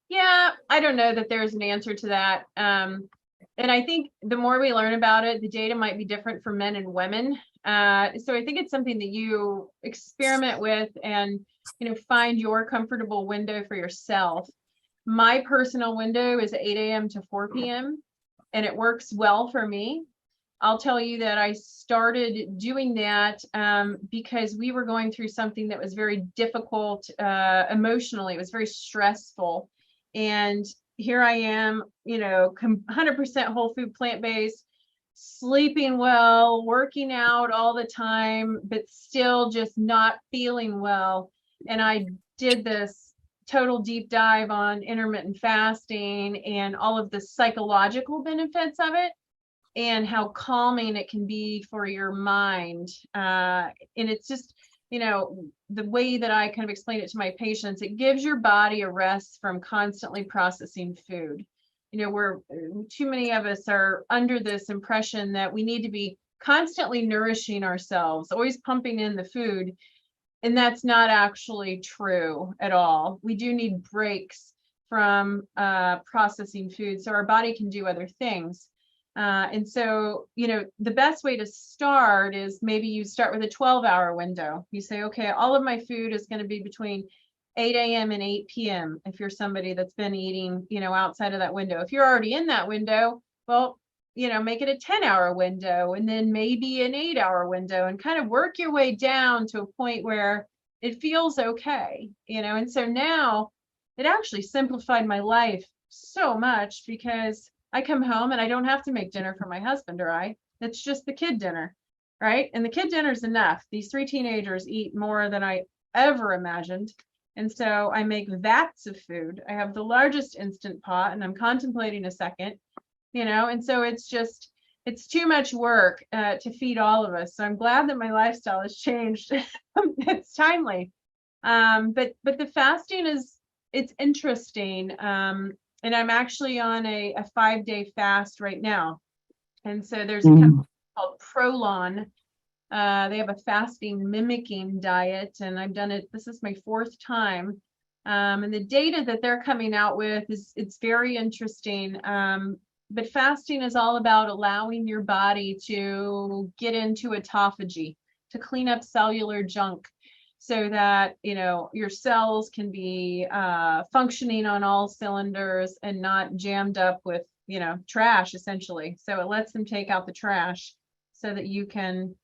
[SPEAKER 2] Yeah, I don't know that there's an answer to that. And I think the more we learn about it, the data might be different for men and women. So I think it's something that you experiment with and, find your comfortable window for yourself. My personal window is 8 a.m. to 4 p.m. and it works well for me. I'll tell you that I started doing that because we were going through something that was very difficult emotionally. It was very stressful. And here I am, 100% whole food, plant-based, sleeping well, working out all the time, but still just not feeling well. And I did this total deep dive on intermittent fasting and all of the psychological benefits of it and how calming it can be for your mind. And it's just, the way that I kind of explain it to my patients, it gives your body a rest from constantly processing food. Where too many of us are under this impression that we need to be constantly nourishing ourselves, always pumping in the food. And that's not actually true at all. We do need breaks from processing food so our body can do other things. And so, the best way to start is maybe you start with a 12-hour window. You say, okay, all of my food is going to be between 8 a.m. and 8 p.m. if you're somebody that's been eating, outside of that window. If you're already in that window, well, make it a 10-hour window and then maybe an 8-hour window and kind of work your way down to a point where it feels okay, and so now it actually simplified my life so much because I come home and I don't have to make dinner for my husband or I. It's just the kid dinner, right? And the kid dinner is enough. These 3 teenagers eat more than I ever imagined. And so I make vats of food. I have the largest Instant Pot, and I'm contemplating a second, and so it's too much work to feed all of us. So I'm glad that my lifestyle has changed. It's timely. But the fasting it's interesting. And I'm actually on a 5-day fast right now. And so there's a company called Prolon. They have a fasting mimicking diet, and I've done it. This is my 4th time. And the data that they're coming out with it's very interesting. But fasting is all about allowing your body to get into autophagy, to clean up cellular junk, so that your cells can be functioning on all cylinders and not jammed up with trash, essentially. So it lets them take out the trash so that you can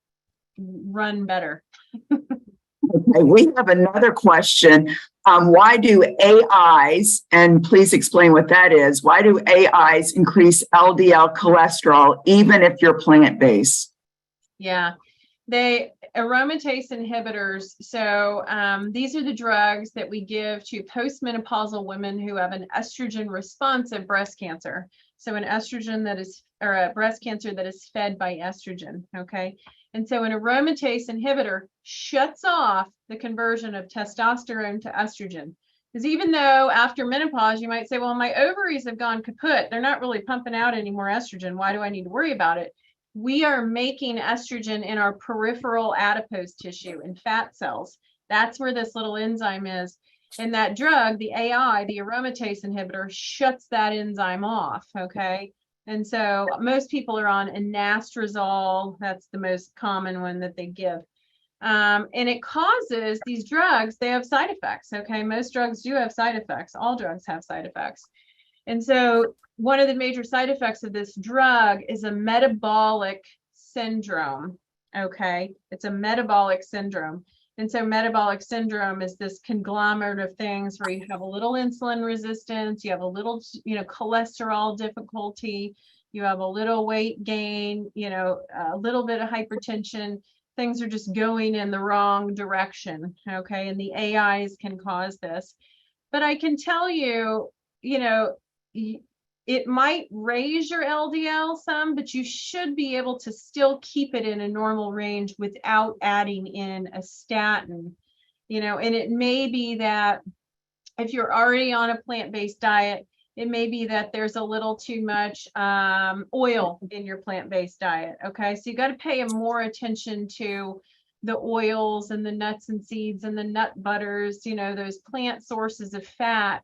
[SPEAKER 2] run better.
[SPEAKER 4] Okay, we have another question. Why do AIs, and please explain what that is, why do AIs increase LDL cholesterol even if you're plant-based?
[SPEAKER 2] Yeah, they aromatase inhibitors. So these are the drugs that we give to postmenopausal women who have an estrogen responsive breast cancer. So an estrogen or a breast cancer that is fed by estrogen. Okay. And so an aromatase inhibitor shuts off the conversion of testosterone to estrogen. Because even though after menopause, you might say, well, my ovaries have gone kaput. They're not really pumping out any more estrogen. Why do I need to worry about it? We are making estrogen in our peripheral adipose tissue and fat cells. That's where this little enzyme is. And that drug, the AI, the aromatase inhibitor, shuts that enzyme off. Okay. And so most people are on anastrozole. That's the most common one that they give. And it causes these drugs, they have side effects. Okay. Most drugs do have side effects. All drugs have side effects. And so one of the major side effects of this drug is a metabolic syndrome. Okay. It's a metabolic syndrome. And so metabolic syndrome is this conglomerate of things where you have a little insulin resistance, you have a little, cholesterol difficulty, you have a little weight gain, a little bit of hypertension. Things are just going in the wrong direction. Okay. And the AIs can cause this. But I can tell you, it might raise your LDL some, but you should be able to still keep it in a normal range without adding in a statin, and it may be that if you're already on a plant-based diet, it may be that there's a little too much oil in your plant-based diet. Okay. So you got to pay more attention to the oils and the nuts and seeds and the nut butters, those plant sources of fat.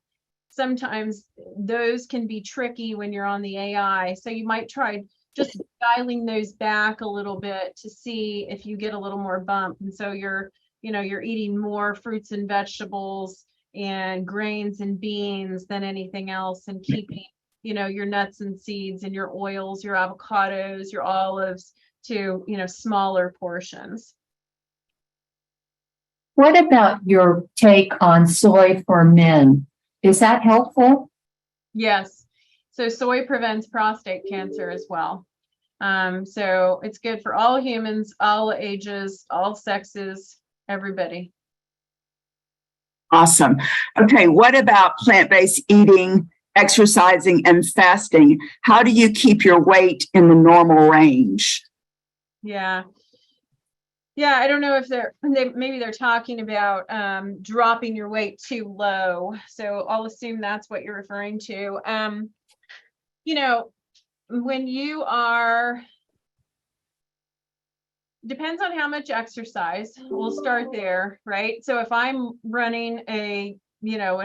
[SPEAKER 2] Sometimes those can be tricky when you're on the AI. So you might try just dialing those back a little bit to see if you get a little more bump. And so you're eating more fruits and vegetables and grains and beans than anything else, and keeping, your nuts and seeds and your oils, your avocados, your olives to, smaller portions.
[SPEAKER 5] What about your take on soy for men? Is that helpful?
[SPEAKER 2] Yes. So soy prevents prostate cancer as well. So it's good for all humans, all ages, all sexes, everybody.
[SPEAKER 4] Awesome. Okay. What about plant-based eating, exercising, and fasting? How do you keep your weight in the normal range?
[SPEAKER 2] Yeah. Yeah, I don't know if maybe they're talking about dropping your weight too low. So I'll assume that's what you're referring to. When you are, depends on how much exercise. We'll start there, right? So if I'm running an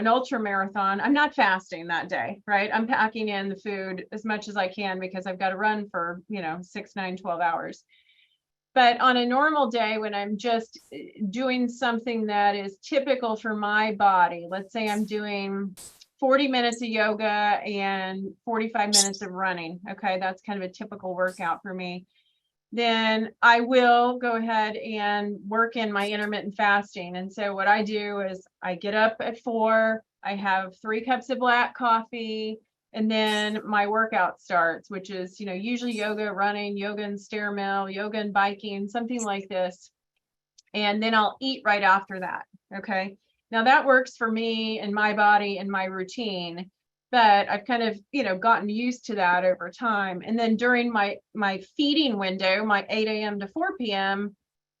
[SPEAKER 2] ultra marathon, I'm not fasting that day, right? I'm packing in the food as much as I can because I've got to run for, 6, 9, 12 hours. But on a normal day, when I'm just doing something that is typical for my body, let's say I'm doing 40 minutes of yoga and 45 minutes of running. Okay, that's kind of a typical workout for me. Then I will go ahead and work in my intermittent fasting. And so what I do is I get up at 4, I have 3 cups of black coffee, and then my workout starts, which is, usually yoga, running, yoga and stair mill, yoga and biking, something like this. And then I'll eat right after that. Okay. Now that works for me and my body and my routine, but I've kind of, gotten used to that over time. And then during my feeding window, my 8 a.m. to 4 p.m.,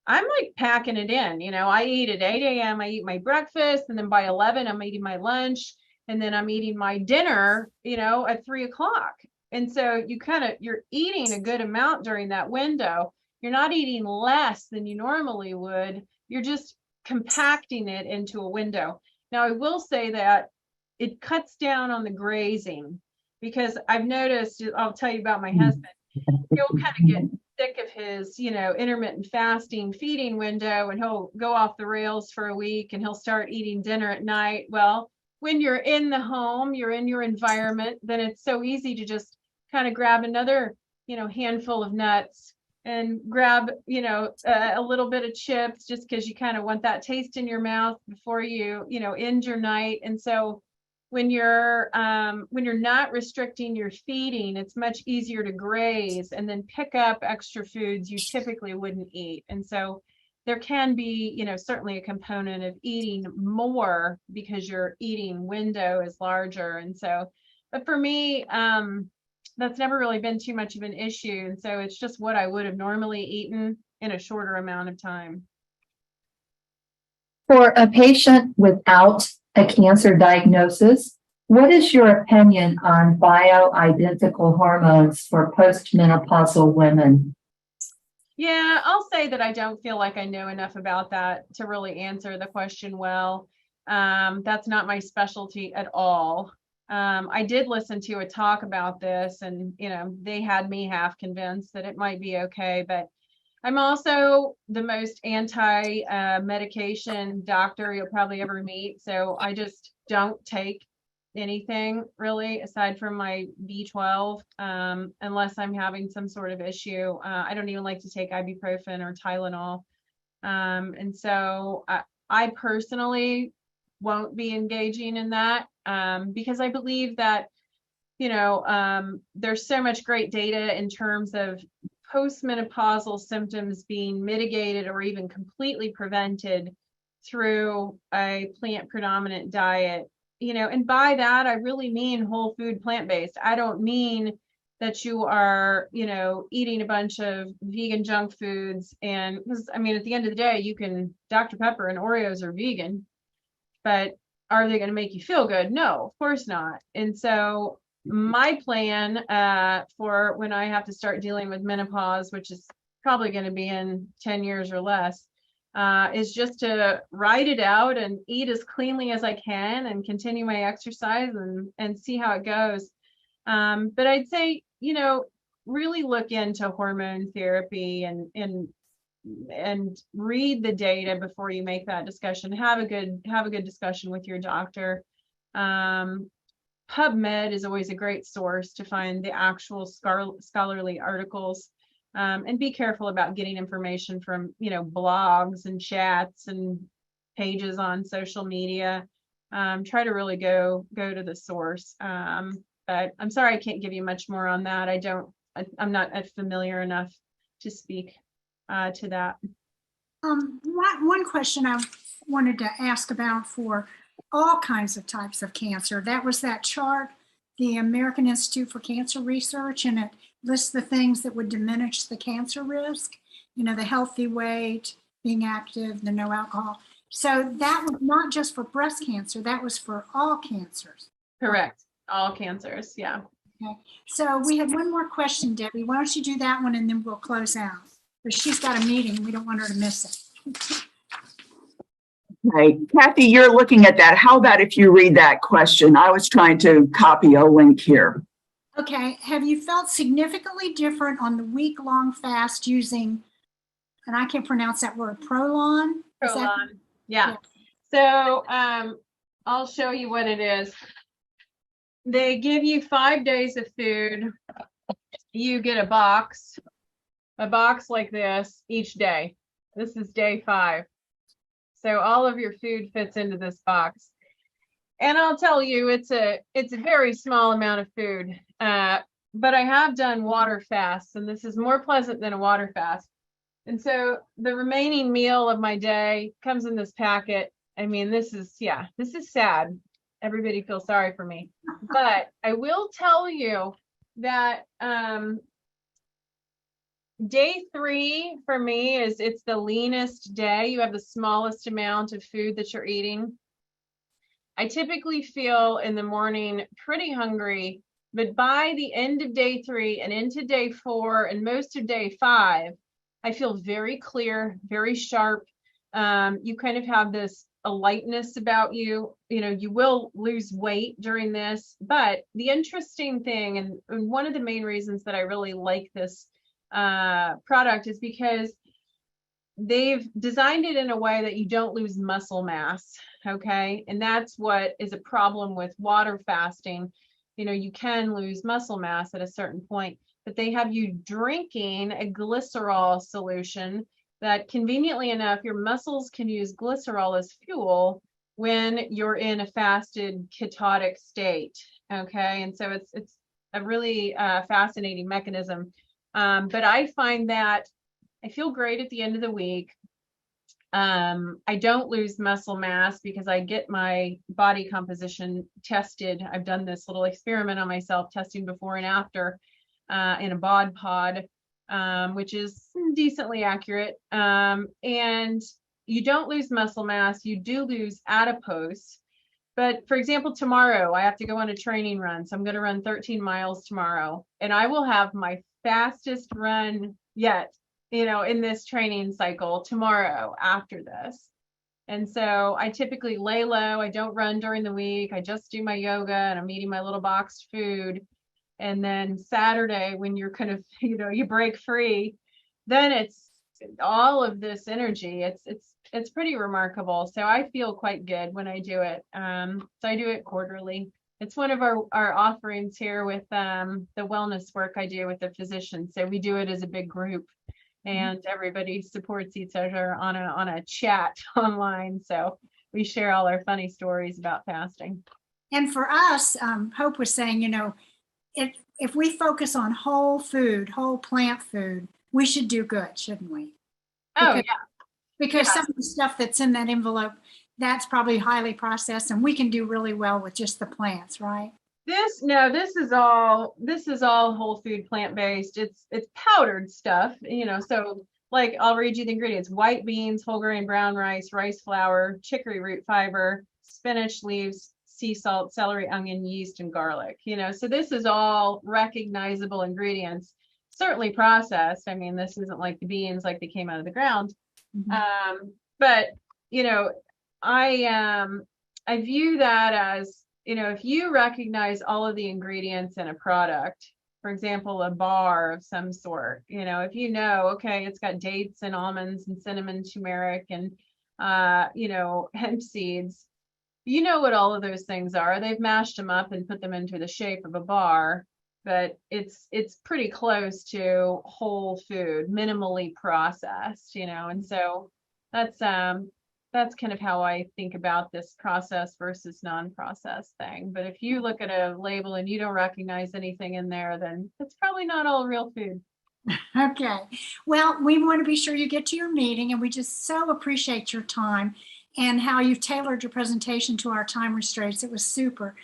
[SPEAKER 2] I'm like packing it in. I eat at 8 a.m., I eat my breakfast, and then by 11, I'm eating my lunch, and then I'm eating my dinner, at 3 o'clock. And so you're eating a good amount during that window. You're not eating less than you normally would. You're just compacting it into a window. Now, I will say that it cuts down on the grazing, because I've noticed, I'll tell you about my husband, he'll kind of get sick of his, intermittent fasting feeding window, and he'll go off the rails for a week and he'll start eating dinner at night. Well, when you're in the home, you're in your environment, then it's so easy to just kind of grab another, handful of nuts and grab, a little bit of chips, just because you kind of want that taste in your mouth before you, end your night. And so when you're not restricting your feeding, it's much easier to graze and then pick up extra foods you typically wouldn't eat. And so there can be, certainly a component of eating more because your eating window is larger. And so, but for me, that's never really been too much of an issue. And so it's just what I would have normally eaten in a shorter amount of time.
[SPEAKER 5] For a patient without a cancer diagnosis, what is your opinion on bioidentical hormones for postmenopausal women?
[SPEAKER 2] Yeah, I'll say that I don't feel like I know enough about that to really answer the question well. That's not my specialty at all. I did listen to a talk about this, and they had me half convinced that it might be okay, but I'm also the most anti-medication doctor you'll probably ever meet. So I just don't take anything really aside from my B12 unless I'm having some sort of issue. I don't even like to take ibuprofen or Tylenol. And so I personally won't be engaging in that because I believe that, there's so much great data in terms of postmenopausal symptoms being mitigated or even completely prevented through a plant predominant diet, and by that, I really mean whole food plant-based. I don't mean that you are, eating a bunch of vegan junk foods. And because at the end of the day, Dr. Pepper and Oreos are vegan, but are they going to make you feel good? No, of course not. And so my plan for when I have to start dealing with menopause, which is probably going to be in 10 years or less, is just to ride it out and eat as cleanly as I can and continue my exercise and see how it goes. But I'd say, really look into hormone therapy and read the data before you make that discussion. Have a good discussion with your doctor. PubMed is always a great source to find the actual scholarly articles. And be careful about getting information from, blogs and chats and pages on social media. Try to really go to the source. But I'm sorry, I can't give you much more on that. I'm not familiar enough to speak to that.
[SPEAKER 1] One question I wanted to ask about for all kinds of types of cancer, that was that chart, the American Institute for Cancer Research, and it lists the things that would diminish the cancer risk, the healthy weight, being active, the no alcohol. So that was not just for breast cancer, that was for all cancers.
[SPEAKER 2] Correct. All cancers. Yeah.
[SPEAKER 1] Okay. So we had one more question, Debbie. Why don't you do that one and then we'll close out? Because she's got a meeting. We don't want her to miss it.
[SPEAKER 4] Okay, Kathy, you're looking at that. How about if you read that question? I was trying to copy a link here.
[SPEAKER 1] Okay. Have you felt significantly different on the week-long fast using, and I can't pronounce that word, Prolon?
[SPEAKER 2] Prolon. Yeah. So I'll show you what it is. They give you 5 days of food. You get a box like this each day. This is day 5. So all of your food fits into this box. And I'll tell you, it's a very small amount of food. But I have done water fasts, and this is more pleasant than a water fast. And so the remaining meal of my day comes in this packet. I mean, this is sad. Everybody feels sorry for me. But I will tell you that day 3 for me it's the leanest day. You have the smallest amount of food that you're eating. I typically feel in the morning pretty hungry, but by the end of day 3 and into day 4 and most of day 5, I feel very clear, very sharp. You kind of have a lightness about you. You know, you will lose weight during this, but the interesting thing, and one of the main reasons that I really like this product is because they've designed it in a way that you don't lose muscle mass. Okay. And that's what is a problem with water fasting. You know, you can lose muscle mass at a certain point, but they have you drinking a glycerol solution that, conveniently enough, your muscles can use glycerol as fuel when you're in a fasted ketotic state. Okay. And so it's a really fascinating mechanism. But I find that I feel great at the end of the week. I don't lose muscle mass because I get my body composition tested. I've done this little experiment on myself, testing before and after in a bod pod, which is decently accurate. And you don't lose muscle mass, you do lose adipose. But for example, tomorrow I have to go on a training run. So I'm going to run 13 miles tomorrow, and I will have my fastest run yet, you know, in this training cycle tomorrow after this. And so I typically lay low. I don't run during the week. I just do my yoga and I'm eating my little boxed food. And then Saturday, when you're kind of, you know, you break free, then it's all of this energy. It's pretty remarkable. So I feel quite good when I do it. So I do it quarterly. It's one of our offerings here with the wellness work I do with the physicians. So we do it as a big group, and everybody supports each other on a chat online. So we share all our funny stories about fasting.
[SPEAKER 1] And for us, Hope was saying, you know, if we focus on whole food, whole plant food, we should do good, shouldn't we?
[SPEAKER 2] Oh,
[SPEAKER 1] Because,
[SPEAKER 2] yeah.
[SPEAKER 1] because
[SPEAKER 2] Yeah.
[SPEAKER 1] some of the stuff that's in that envelope, that's probably highly processed, and we can do really well with just the plants, right?
[SPEAKER 2] This is all whole food, plant-based. It's powdered stuff, you know. So like, I'll read you the ingredients: white beans, whole grain brown rice, rice flour, chicory root fiber, spinach leaves, sea salt, celery, onion, yeast, and garlic. You know, so this is all recognizable ingredients, certainly processed. I mean, this isn't like the beans like they came out of the ground. But you know, I view that as, you know, if you recognize all of the ingredients in a product, for example, a bar of some sort, you know, if you know, okay, it's got dates and almonds and cinnamon, turmeric, and you know, hemp seeds, you know what all of those things are. They've mashed them up and put them into the shape of a bar, but it's pretty close to whole food, minimally processed, you know. And so that's kind of how I think about this process versus non-processed thing. But if you look at a label and you don't recognize anything in there, then it's probably not all real food.
[SPEAKER 1] Okay. Well, we want to be sure you get to your meeting, and we just so appreciate your time and how you've tailored your presentation to our time restraints. It was super.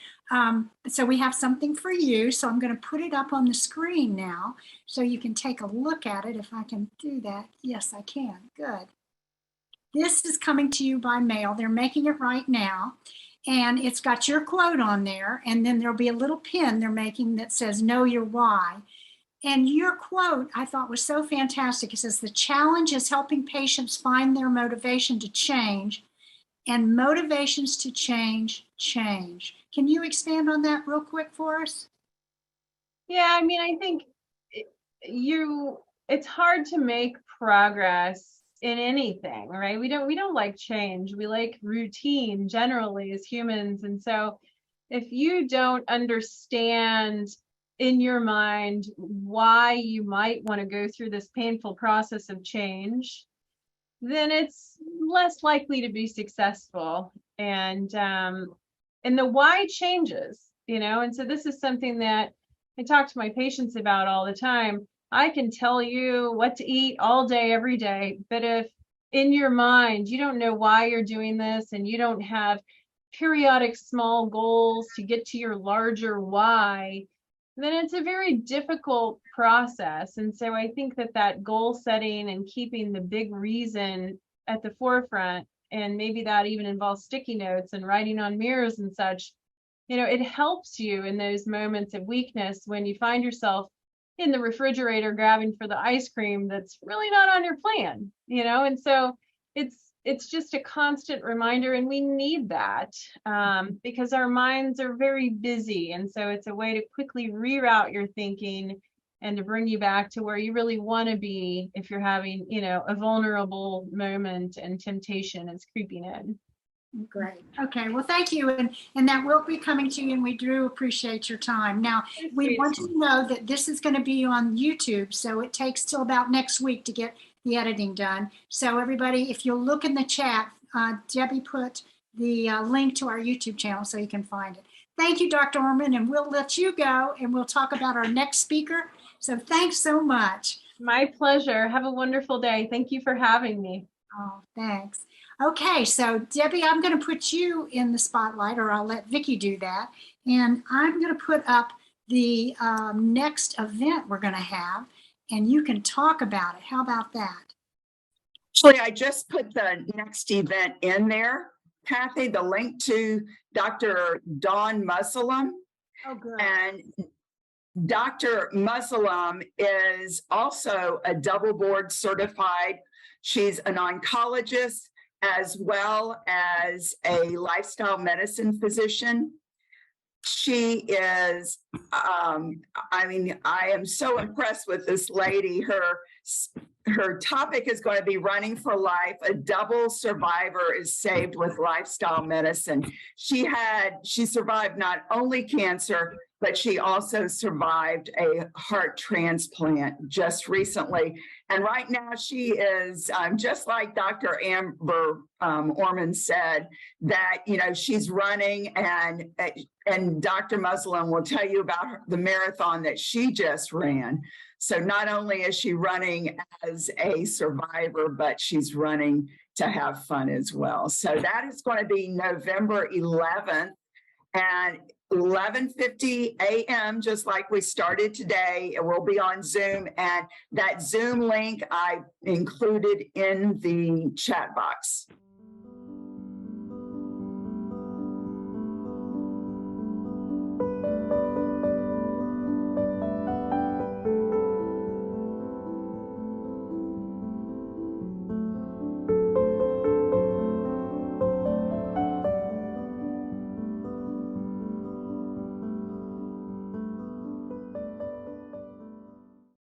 [SPEAKER 1] So we have something for you. So I'm going to put it up on the screen now so you can take a look at it. If I can do that. Yes, I can. Good. This is coming to you by mail. They're making it right now. And it's got your quote on there. And then there'll be a little pin they're making that says, know your why. And your quote, I thought, was so fantastic. It says, the challenge is helping patients find their motivation to change, and motivations to change. Can you expand on that real quick for us?
[SPEAKER 2] Yeah, I mean, I think it's hard to make progress in anything, right? We don't like change. We like routine generally as humans. And so if you don't understand in your mind why you might want to go through this painful process of change, then it's less likely to be successful. And the why changes, you know. And so this is something that I talk to my patients about all the time. I can tell you what to eat all day, every day, but if in your mind, you don't know why you're doing this, and you don't have periodic small goals to get to your larger why, then it's a very difficult process. And so I think that that goal setting and keeping the big reason at the forefront, and maybe that even involves sticky notes and writing on mirrors and such, it helps you in those moments of weakness when you find yourself in the refrigerator grabbing for the ice cream that's really not on your plan, and so it's just a constant reminder, and we need that because our minds are very busy. And so it's a way to quickly reroute your thinking and to bring you back to where you really want to be if you're having, a vulnerable moment and temptation is creeping in.
[SPEAKER 1] Great. Okay. Well, thank you. And that will be coming to you, and we do appreciate your time. Now, we want you to know that this is going to be on YouTube, so it takes till about next week to get the editing done. So everybody, if you'll look in the chat, Debbie put the link to our YouTube channel so you can find it. Thank you, Dr. Orman, and we'll let you go, and we'll talk about our next speaker. So thanks so much.
[SPEAKER 2] My pleasure. Have a wonderful day. Thank you for having me.
[SPEAKER 1] Oh, thanks. Okay, so Debbie, I'm going to put you in the spotlight, or I'll let Vicki do that. And I'm going to put up the next event we're going to have, and you can talk about it. How about that?
[SPEAKER 4] Actually, I just put the next event in there, Kathy, the link to Dr. Dawn Mussallem.
[SPEAKER 1] Oh, good.
[SPEAKER 4] And Dr. Mussallem is also a double board certified. She's an oncologist as well as a lifestyle medicine physician. She is, I am so impressed with this lady. Her topic is going to be running for life. A double survivor is saved with lifestyle medicine. She survived not only cancer, but she also survived a heart transplant just recently. And right now she is just like Dr. Amber Orman said, that, she's running, and Dr. Mussallem will tell you about the marathon that she just ran. So not only is she running as a survivor, but she's running to have fun as well. So that is going to be November 11th and 11:50 a.m., just like we started today. It will be on Zoom, and that Zoom link I included in the chat box.